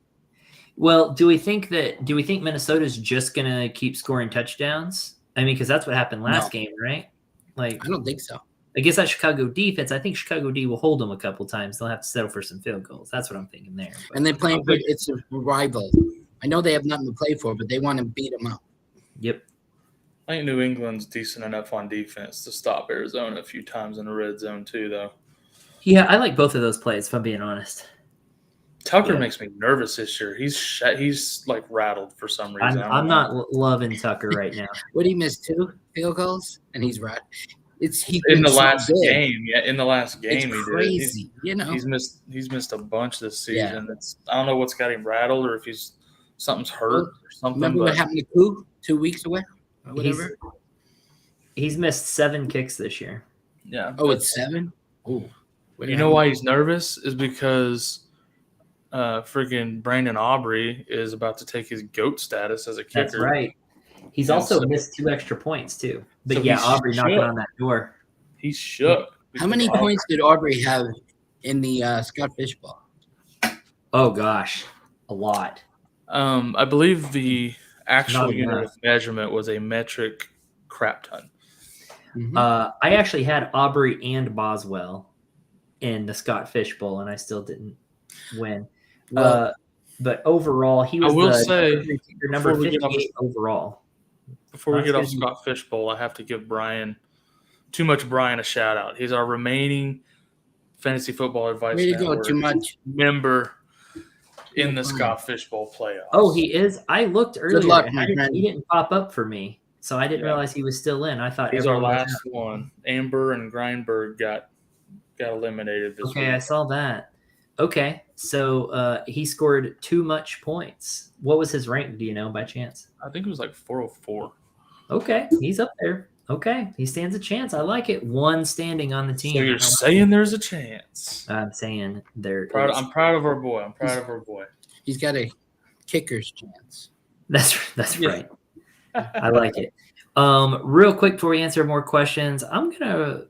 Well, do we think Minnesota's just going to keep scoring touchdowns? I mean, because that's what happened last No. game, right? Like, I don't think so. against that Chicago defense, I think Chicago D will hold them a couple times. They'll have to settle for some field goals. That's what I'm thinking there. But- And they're playing good. It's a rival. I know they have nothing to play for, but they want to beat them up. Yep. I think New England's decent enough on defense to stop Arizona a few times in the red zone too, though. Yeah, I like both of those plays, if I'm being honest. Tucker Yeah. makes me nervous this year. He's like rattled for some reason. I don't I'm know. not loving Tucker right now. What he missed 2 field goals, and he's right. He's in the so last good. game. Yeah, in the last game It's he crazy. did. He's missed a bunch this season. I don't know what's got him rattled or if something's hurt or something. Remember what But happened to Koo 2 weeks away or whatever? He's missed 7 kicks this year. yeah. Oh, it's 7. Oh, You know why he's nervous is because freaking Brandon Aubrey is about to take his GOAT status as a kicker. That's right. He's Yeah, also so- missed 2 extra points too. But So yeah, he's Aubrey knocking shook. on that door. He's shook. How many because points did Aubrey have in the Scott Fish Bowl? Oh gosh, a lot. I believe the actual Not unit enough. of measurement was a metric crap ton. Mhm. I actually had Aubrey and Boswell in the Scott Fish Bowl, and I still didn't win. Well, But overall, he was number before we get 58 overall. Before we get off Scott Fish Bowl, I have to give Too Much Brian a shout out. He's our remaining Fantasy Football Advice way to go, Network Too Much member in the Scott Fish Bowl playoffs. Oh, he is? I looked earlier. Good luck, and my friend. he didn't pop up for me, so I didn't realize he was still in. I thought he's our everyone was last one. Amber and Grindberg got eliminated this week. Okay, I saw that. Okay, so he scored too much points. What was his rank? Do you know by chance? I think it was like 404. Okay, he's up there. Okay, he stands a chance. I like it. One standing on the team. So you're saying there's a chance? I'm saying there. I'm proud of our boy. He's got a kicker's chance. That's right. I like it. Real quick before we answer more questions, I'm gonna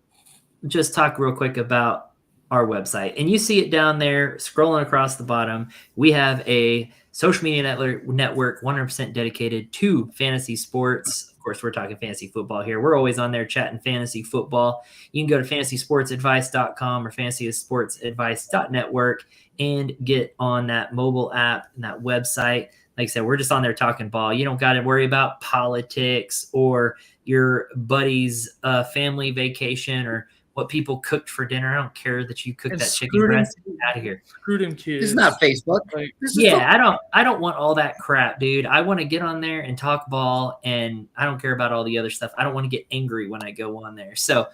just talk real quick about our website, and you see it down there scrolling across the bottom. We have a social media network 100% dedicated to fantasy sports. Of course, we're talking fantasy football here. We're always on there chatting fantasy football. You can go to fantasysportsadvice.com or fantasysportsadvice.network and get on that mobile app and that website. Like I said, we're just on there talking ball. You don't got to worry about politics or your buddy's family vacation or what people cooked for dinner. I don't care that you cooked that chicken breast. Get out of here. Screw them kids. This is not Facebook. I don't want all that crap, dude. I want to get on there and talk ball, and I don't care about all the other stuff. I don't want to get angry when I go on there. So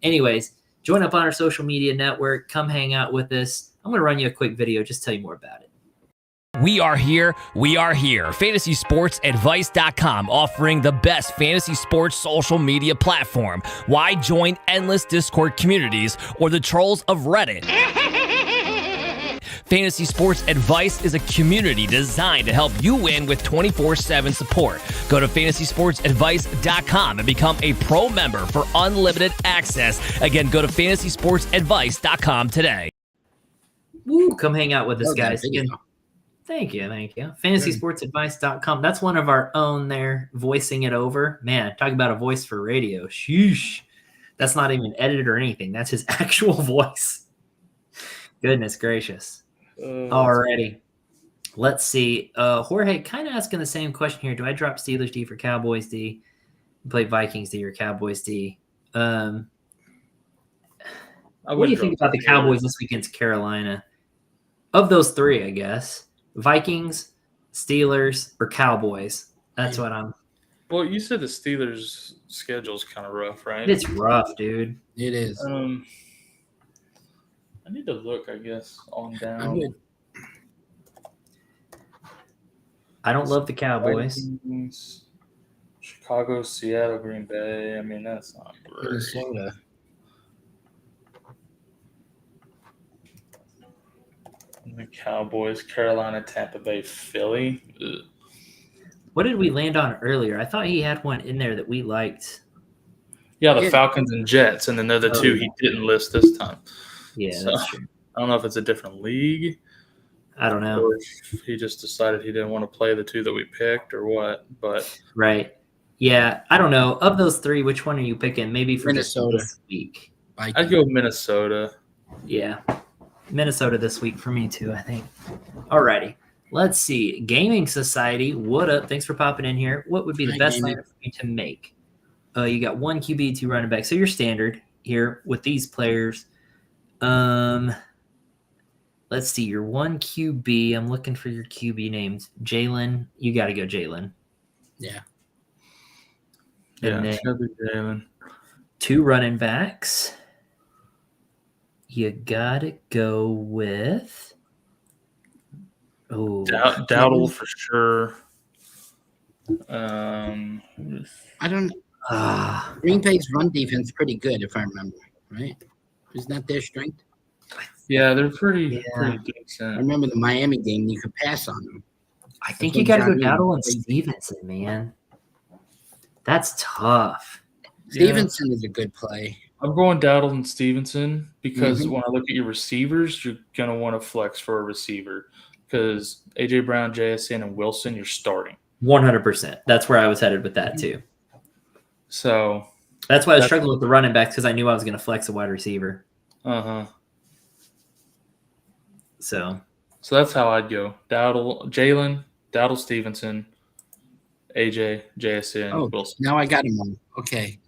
anyways, join up on our social media network. Come hang out with us. I'm going to run you a quick video, just tell you more about it. We are here. We are here. FantasySportsAdvice.com, offering the best fantasy sports social media platform. Why join endless Discord communities or the trolls of Reddit? Fantasy Sports Advice is a community designed to help you win with 24/7 support. Go to FantasySportsAdvice.com and become a pro member for unlimited access. Again, go to FantasySportsAdvice.com today. Woo! Come hang out with us, guys. Again, Thank you. FantasySportsAdvice.com. That's one of our own there, voicing it over. Man, talk about a voice for radio. Sheesh. That's not even edited or anything. That's his actual voice. Goodness gracious. Alrighty. Let's see. Jorge, kind of asking the same question here. Do I drop Steelers D for Cowboys D? Play Vikings D or Cowboys D? What do you think about the Cowboys this week against Carolina? Of those three, I guess. Vikings, Steelers, or Cowboys. That's what I'm. Well, you said the Steelers' schedule's kind of rough, right? It's rough, dude. it is. I need to look, I guess, on down. I'm good. I don't love the Cowboys. Vikings, Chicago, Seattle, Green Bay. I mean, that's not great. Minnesota. The Cowboys, Carolina, Tampa Bay, Philly. Ugh. What did we land on earlier? I thought he had one in there that we liked. Yeah, the Falcons and Jets, and then they're the two he didn't list this time. Yeah, So, that's true. I don't know if it's a different league I don't know. or if he just decided he didn't want to play the two that we picked or what. But Right. Yeah, I don't know. Of those three, which one are you picking? Maybe for Minnesota. this week. I'd go Minnesota. Yeah. Minnesota this week for me too, I think. Alrighty. Let's see. Gaming Society, what up? Thanks for popping in here. What would be the Hi, best Gaming. lineup for you to make? You got one QB, two running backs. So you're standard here with these players. Let's see. Your one QB. I'm looking for your QB names. Jalen. You got to go Jalen. Yeah. Yeah, And then should be Jalen. two running backs. You got to go with. Oh, Dowdle for sure. I don't. Green Bay's run defense is pretty good, if I remember. Right? Isn't that their strength? Yeah, they're pretty I decent. remember the Miami game. You could pass on them. I think That's you got to what go Johnny Dowdle and was Stevenson, man. That's tough. Stevenson is a good play. I'm going Dowdle and Stevenson because when I look at your receivers, you're going to want to flex for a receiver because A.J. Brown, JSN, and Wilson, you're starting. 100%. That's where I was headed with that too. So that's why I was struggling with the running backs because I knew I was going to flex a wide receiver. Uh-huh. So that's how I'd go. Jalen, Dowdle Stevenson, AJ, JSN, Oh, Wilson. now I got him on. Okay.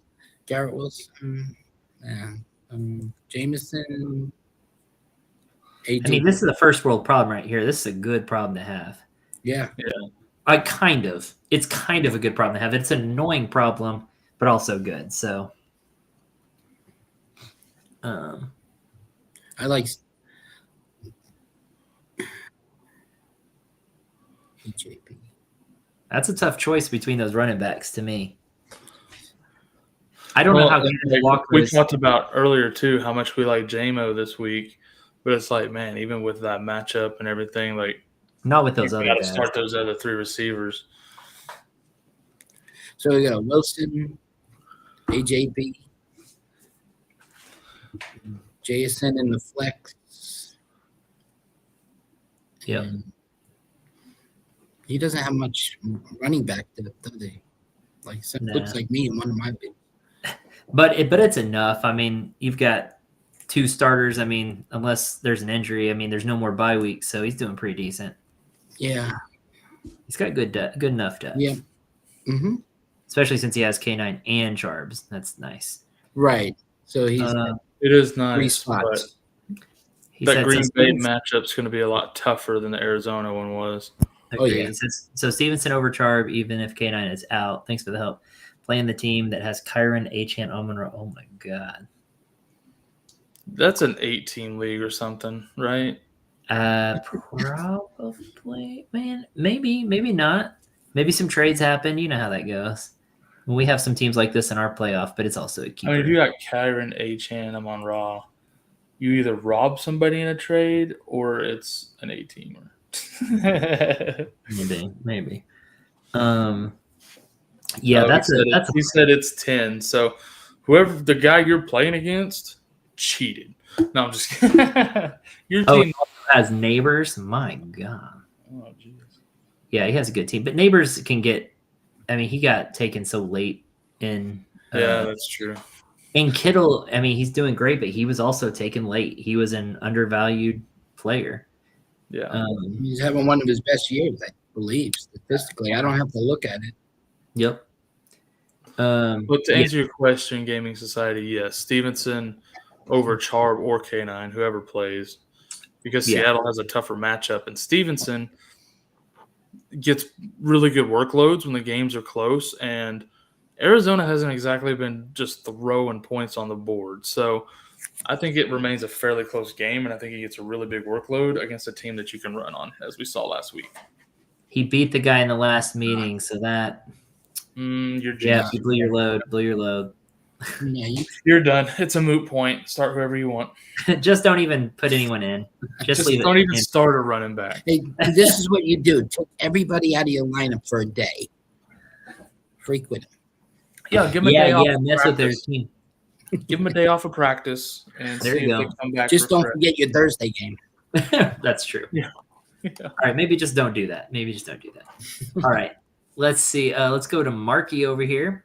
Garrett Wilson. Yeah. Jameson. AJ. I mean, this is a first world problem right here. This is a good problem to have. Yeah. It's kind of a good problem to have. It's an annoying problem, but also good. So, I like EJP. that's a tough choice between those running backs to me. I don't know how good Walker we is. talked about earlier too how much we like JMO this week, but it's like, man, even with that matchup and everything, like Not with those you other got to guys. start those other 3 receivers. So we got Wilson, AJP, JSN in the flex. Yep. And he doesn't have much running back depth, does he? Like looks like me in one of my big. But it's enough. I mean, you've got 2 starters. I mean, unless there's an injury, I mean, there's no more bye weeks, so he's doing pretty decent. Yeah. He's got good enough depth. Yeah. Mm-hmm. Especially since he has K9 and Charbs. That's nice. Right. So he's It is 3 nice, but spots. that Green Bay matchup's going to be a lot tougher than the Arizona one was. Agreed. Oh, yeah. So Stevenson over Charb, even if K9 is out. Thanks for the help. Playing the team that has Kyron, Achane, Omenro. Oh my God. That's an 8-team league or something, right? Probably, man. Maybe not. Maybe some trades happen. You know how that goes. We have some teams like this in our playoff, but it's also a keeper. I mean, if you got Kyron, Achane, I'm on Raw. You either rob somebody in a trade or it's an 8-teamer. Maybe. Yeah, he said it's 10. So whoever the guy you're playing against cheated. No, I'm just kidding. Your team has Neighbors. My God. Oh, jeez. Yeah, he has a good team, but Neighbors can get. I mean, he got taken so late in. Yeah, that's true. And Kittle, I mean, he's doing great, but he was also taken late. He was an undervalued player. Yeah, he's having one of his best years, I believe, statistically. I don't have to look at it. Yep. But to answer your question, Gaming Society, yes, Stevenson over Charb or K9, whoever plays, because Seattle has a tougher matchup, and Stevenson gets really good workloads when the games are close, and Arizona hasn't exactly been just throwing points on the board. So I think it remains a fairly close game, and I think he gets a really big workload against a team that you can run on, as we saw last week. He beat the guy in the last meeting, so that you blew your load. Yeah, you're done. It's a moot point. Start whoever you want. Just don't even put anyone in. Just leave don't it even in. start a running back. Hey, this is what you do. Take everybody out of your lineup for a day. Freak with them. Yeah, give them a day off. Yeah, mess with their team. Give them a day off of practice and There see you if go. they come back. Just don't forget your Thursday game. That's true. Yeah. All right, maybe just don't do that. All right, let's see. Let's go to Marky over here,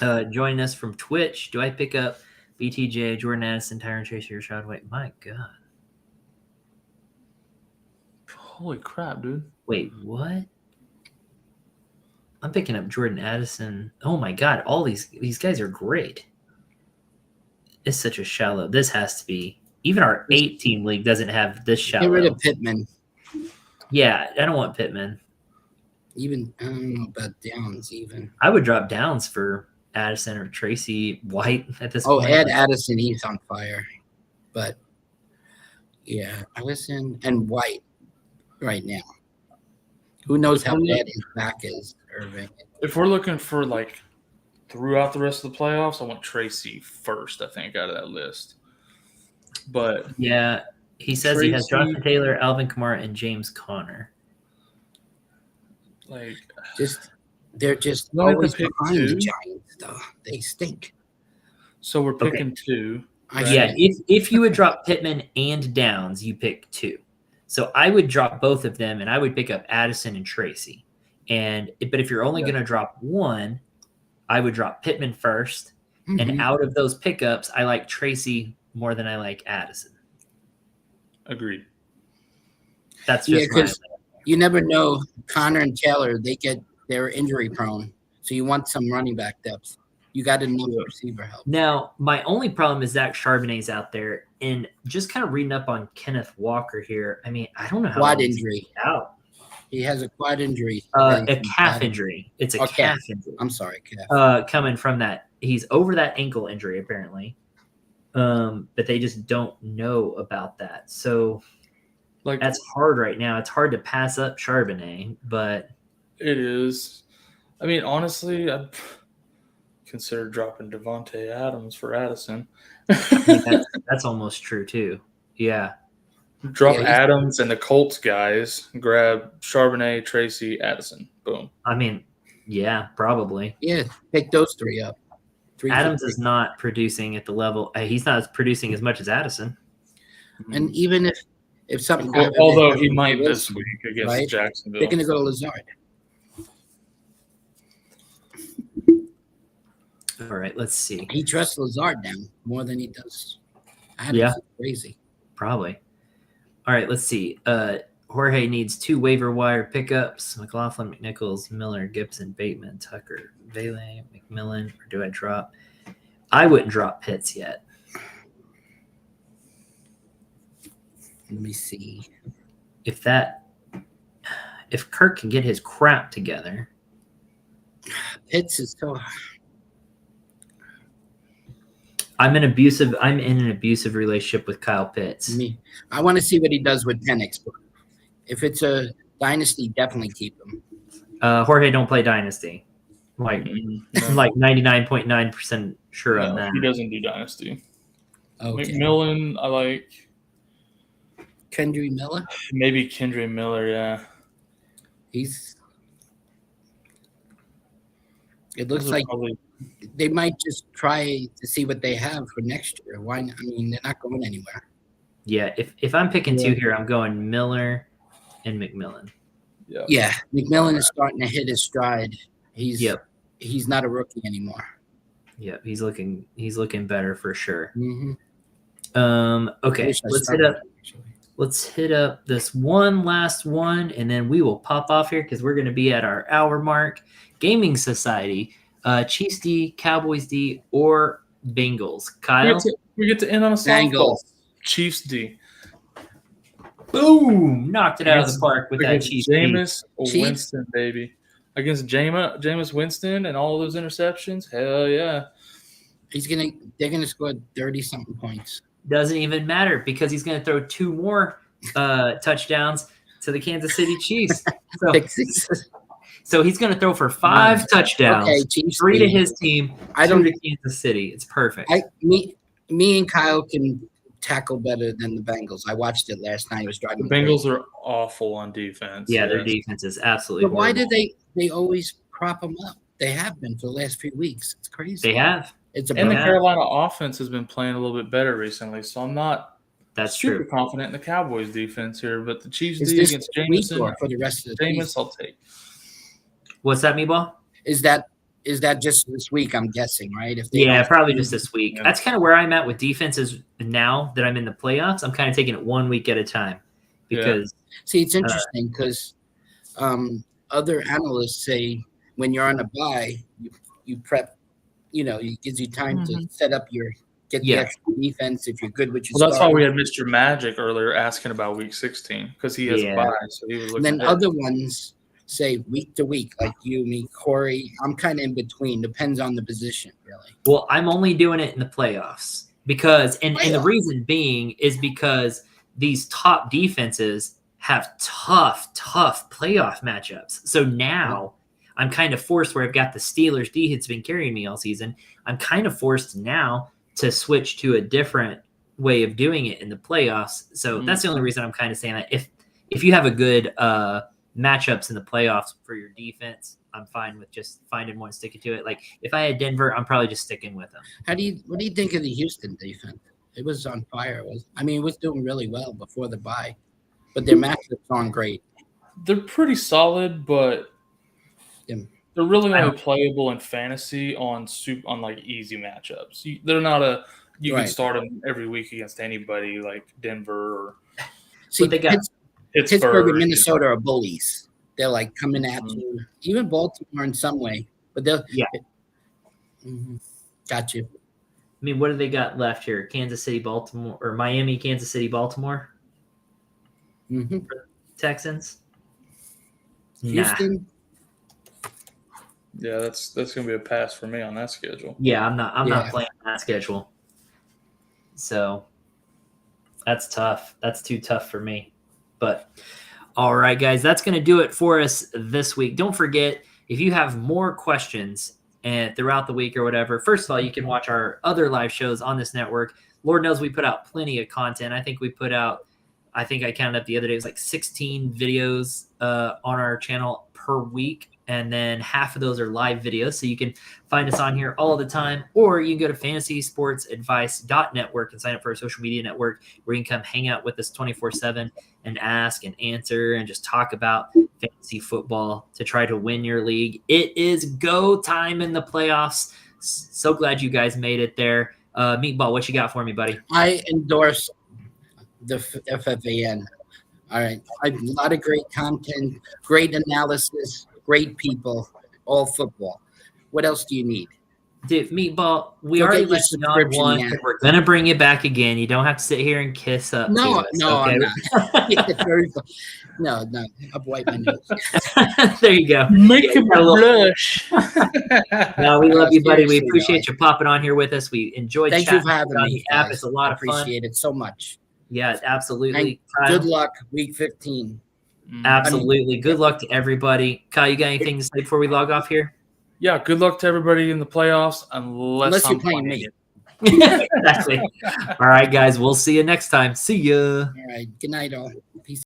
joining us from Twitch. Do I pick up BTJ, Jordan Addison, Tyron Tracer, Rashad White? My God. Holy crap, dude. Wait, what? I'm picking up Jordan Addison. Oh my God, all these guys are great. It's such a shallow. This has to be. Even our 8-team league doesn't have this shallow. Get rid of Pittman. Yeah, I don't want Pittman. Even I don't know about Downs. Even I would drop Downs for Addison or Tracy White at this point. Ed Addison, he's on fire. But yeah, Addison and White right now. Who knows how bad his back is, Irving? If we're looking for like throughout the rest of the playoffs, I want Tracy first, I think, out of that list. But yeah, he says he has Jonathan Taylor, Alvin Kamara, and James Conner. Like, they're just Not always to pick behind two. the Giants, though. They stink. so we're picking 2. Yeah, if you would drop Pittman and Downs, you pick 2. So I would drop both of them, and I would pick up Addison and Tracy. But if you're only going to drop one, I would drop Pittman first. Mm-hmm. And out of those pickups, I like Tracy more than I like Addison. Agreed. That's just my because you never know. Connor and Taylor, they're injury prone, so you want some running back depth. You got enough receiver help. Now, my only problem is Zach Charbonnet's out there, and just kind of reading up on Kenneth Walker here. I mean, I don't know how Quad long he's injury. out. He has a quad injury. A calf injury. It's a calf injury. I'm sorry, calf. Coming from that, he's over that ankle injury apparently, but they just don't know about that. So, Like, that's hard right now. It's hard to pass up Charbonnet, but it is. I mean, honestly, I'd consider dropping Devontae Adams for Addison. I mean, that's almost true too. Yeah. Drop Adams and the Colts guys. Grab Charbonnet, Tracy, Addison. Boom. I mean, yeah, probably. Yeah, pick those three up. Adams is not producing at the level. He's not producing as much as Addison. And even if something, although he might this week against Jacksonville, they're going to go to Lazard. All right, let's see. He trusts Lazard now more than he does Adams. Yeah, crazy. Probably. All right, let's see. Jorge needs 2 waiver wire pickups: McLaughlin, McNichols, Miller, Gibson, Bateman, Tucker, Vele, McMillan. Or do I drop? I wouldn't drop Pitts yet. Let me see. If Kirk can get his crap together. Pitts is so. I'm in an abusive relationship with Kyle Pitts. I want to see what he does with Penix. If it's a dynasty, definitely keep him. Jorge don't play dynasty. Like 99.9% sure on that. He doesn't do dynasty. Okay. McMillan, I like. Kendry Miller? Maybe Kendry Miller, yeah. It looks like they might just try to see what they have for next year. Why not? I mean, they're not going anywhere. Yeah, if I'm picking 2 here, I'm going Miller and McMillan. Yeah, McMillan is starting to hit his stride. He's not a rookie anymore. Yep, he's looking better for sure. Mm-hmm. Okay, let's hit up this one last one, and then we will pop off here because we're going to be at our hour mark. Gaming Society, Chiefs D, Cowboys D, or Bengals. Kyle, we get to end on a softball. Bengals. Chiefs D. Boom! Knocked it out of the park with that Chiefs D. Jameis Winston, baby. Against Jameis Winston and all those interceptions. Hell yeah! They're gonna score 30-something points. Doesn't even matter because he's going to throw 2 more touchdowns to the Kansas City Chiefs. So he's going to throw for 5 touchdowns, Chiefs 3 to his team, 2 to Kansas City. It's perfect. Me and Kyle can tackle better than the Bengals. I watched it last night. I was driving. The Bengals are awful on defense. Yeah, their defense is absolutely. But why do they always prop them up? They have been for the last few weeks. It's crazy. They have. The Carolina offense has been playing a little bit better recently, so I'm not super confident in the Cowboys defense here. But the Chiefs D against Jameson for the rest of the Jameis, I'll take. What's that, Meatball? Is that just this week? I'm guessing, right? Probably just this week. Yeah. That's kind of where I'm at with defenses now that I'm in the playoffs. I'm kind of taking it 1 week at a time because see, it's interesting because other analysts say when you're on a bye, you prep. It gives you time to set up the extra defense if you're good with your. Well, that's why we had Mr. Magic earlier asking about Week 16 because he has a bye, so he was looking. And then other ones say week to week, like you, me, Corey. I'm kind of in between. Depends on the position, really. Well, I'm only doing it in the playoffs because, and the reason being is because these top defenses have tough playoff matchups. So now. I'm kind of forced where I've got the Steelers. D has been carrying me all season. I'm kind of forced now to switch to a different way of doing it in the playoffs. So that's the only reason I'm kind of saying that. If you have a good matchups in the playoffs for your defense, I'm fine with just finding one, sticking to it. Like if I had Denver, I'm probably just sticking with them. What do you think of the Houston defense? It was on fire. It was doing really well before the bye, but their matchups aren't great. They're pretty solid, but. They're really only playable in fantasy on like easy matchups. They're not you can start them every week against anybody like Denver. See, Pittsburgh and Minnesota are bullies. They're like coming at you. Even Baltimore in some way, but they'll. Yeah. Got you. I mean, what do they got left here? Kansas City, Baltimore, or Miami, Kansas City, Baltimore? Texans? Houston? Yeah, that's going to be a pass for me on that schedule. Yeah, I'm not playing that schedule. So that's tough. That's too tough for me. But all right, guys, that's going to do it for us this week. Don't forget, if you have more questions and throughout the week or whatever, first of all, you can watch our other live shows on this network. Lord knows we put out plenty of content. I think I counted up the other day, it was like 16 videos on our channel per week. And then half of those are live videos. So you can find us on here all the time, or you can go to fantasysportsadvice.network and sign up for our social media network where you can come hang out with us 24/7 and ask and answer and just talk about fantasy football to try to win your league. It is go time in the playoffs. So glad you guys made it there. Meatball, what you got for me, buddy? I endorse the FFAN. All right. A lot of great content, great analysis, great people, all football. What else do you need? Dude, Meatball, we Go already get your let you know on subscription, one. yeah. We're going to bring you back again. You don't have to sit here and kiss up. No, to us, no, okay? I'm not. No, I'll wipe my nose. There you go. Make him blush. No, we love you, buddy. We Seriously, appreciate you popping on here with us. We enjoyed Thank you chatting for having on me. the app. Guys. It's a lot I of fun. appreciate it so much. Yeah, absolutely. And good luck, week 15. Absolutely. Good luck to everybody. Kyle, you got anything to say before we log off here? Yeah, good luck to everybody in the playoffs unless You're I'm playing playing me. Exactly. All right, guys. We'll see you next time. See ya. All right. Good night, all. Peace.